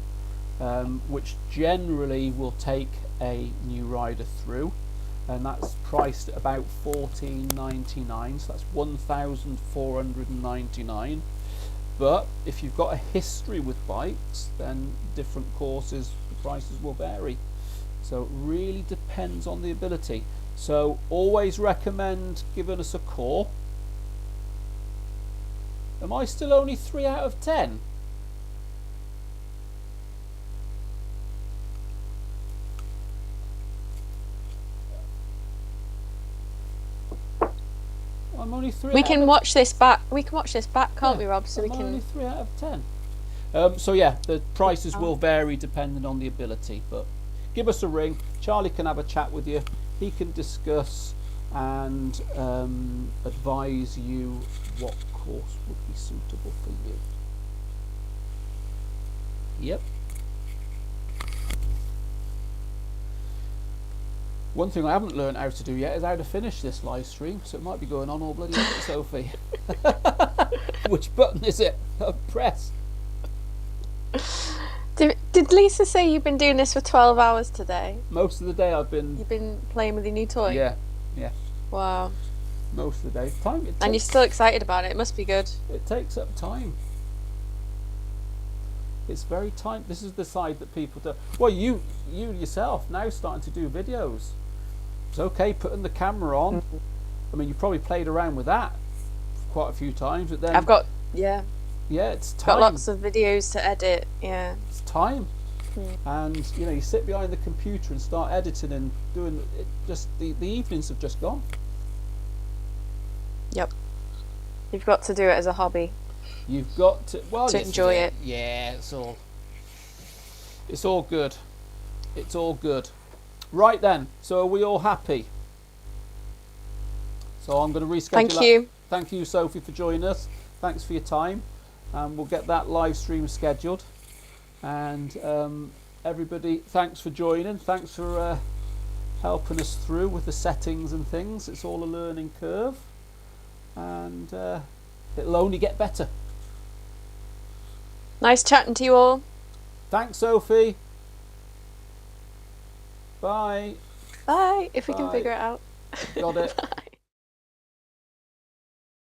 [SPEAKER 1] which generally will take a new rider through, and that's priced at about $14.99, so that's $1,499. But if you've got a history with bikes, then different courses, the prices will vary. So it really depends on the ability. So always recommend giving us a call. Am I still only 3 out of 10? I'm only 3
[SPEAKER 3] We can watch this back. We can watch this back, can't we, Rob? So
[SPEAKER 1] I'm
[SPEAKER 3] we can.
[SPEAKER 1] only 3 out of 10. So yeah, the prices will vary depending on the ability. But give us a ring. Charlie can have a chat with you. He can discuss and advise you what course would be suitable for you. Yep. One thing I haven't learned how to do yet is how to finish this live stream, so it might be going on all bloody minute, Sophie. Which button is it? Press.
[SPEAKER 3] Did Lisa say you've been doing this for 12 hours today?
[SPEAKER 1] Most of the day I've been...
[SPEAKER 3] You've been playing with your new toy?
[SPEAKER 1] Yeah.
[SPEAKER 3] Wow.
[SPEAKER 1] Most of the day.
[SPEAKER 3] And you're still excited about it. It must be good.
[SPEAKER 1] It takes up time. It's very time. This is the side that people do. Well, you yourself now starting to do videos. It's okay putting the camera on. I mean, you probably played around with that quite a few times, but then
[SPEAKER 3] I've got
[SPEAKER 1] it's time.
[SPEAKER 3] Got lots of videos to edit. Yeah,
[SPEAKER 1] it's time. And you sit behind the computer and start editing and doing it. Just the evenings have just gone.
[SPEAKER 3] Yep. You've got to do it as a hobby.
[SPEAKER 1] You've got to
[SPEAKER 3] enjoy it.
[SPEAKER 1] Yeah, it's all good. It's all good. Right then. So are we all happy? So I'm going to reschedule.
[SPEAKER 3] Thank you.
[SPEAKER 1] Thank you, Sophie, for joining us. Thanks for your time. We'll get that live stream scheduled. And everybody, thanks for joining. Thanks for helping us through with the settings and things. It's all a learning curve. and it'll only get better.
[SPEAKER 3] Nice chatting to you all.
[SPEAKER 1] Thanks, Sophie. Bye.
[SPEAKER 3] Bye, if we can
[SPEAKER 1] Bye.
[SPEAKER 3] figure it out.
[SPEAKER 1] Got it.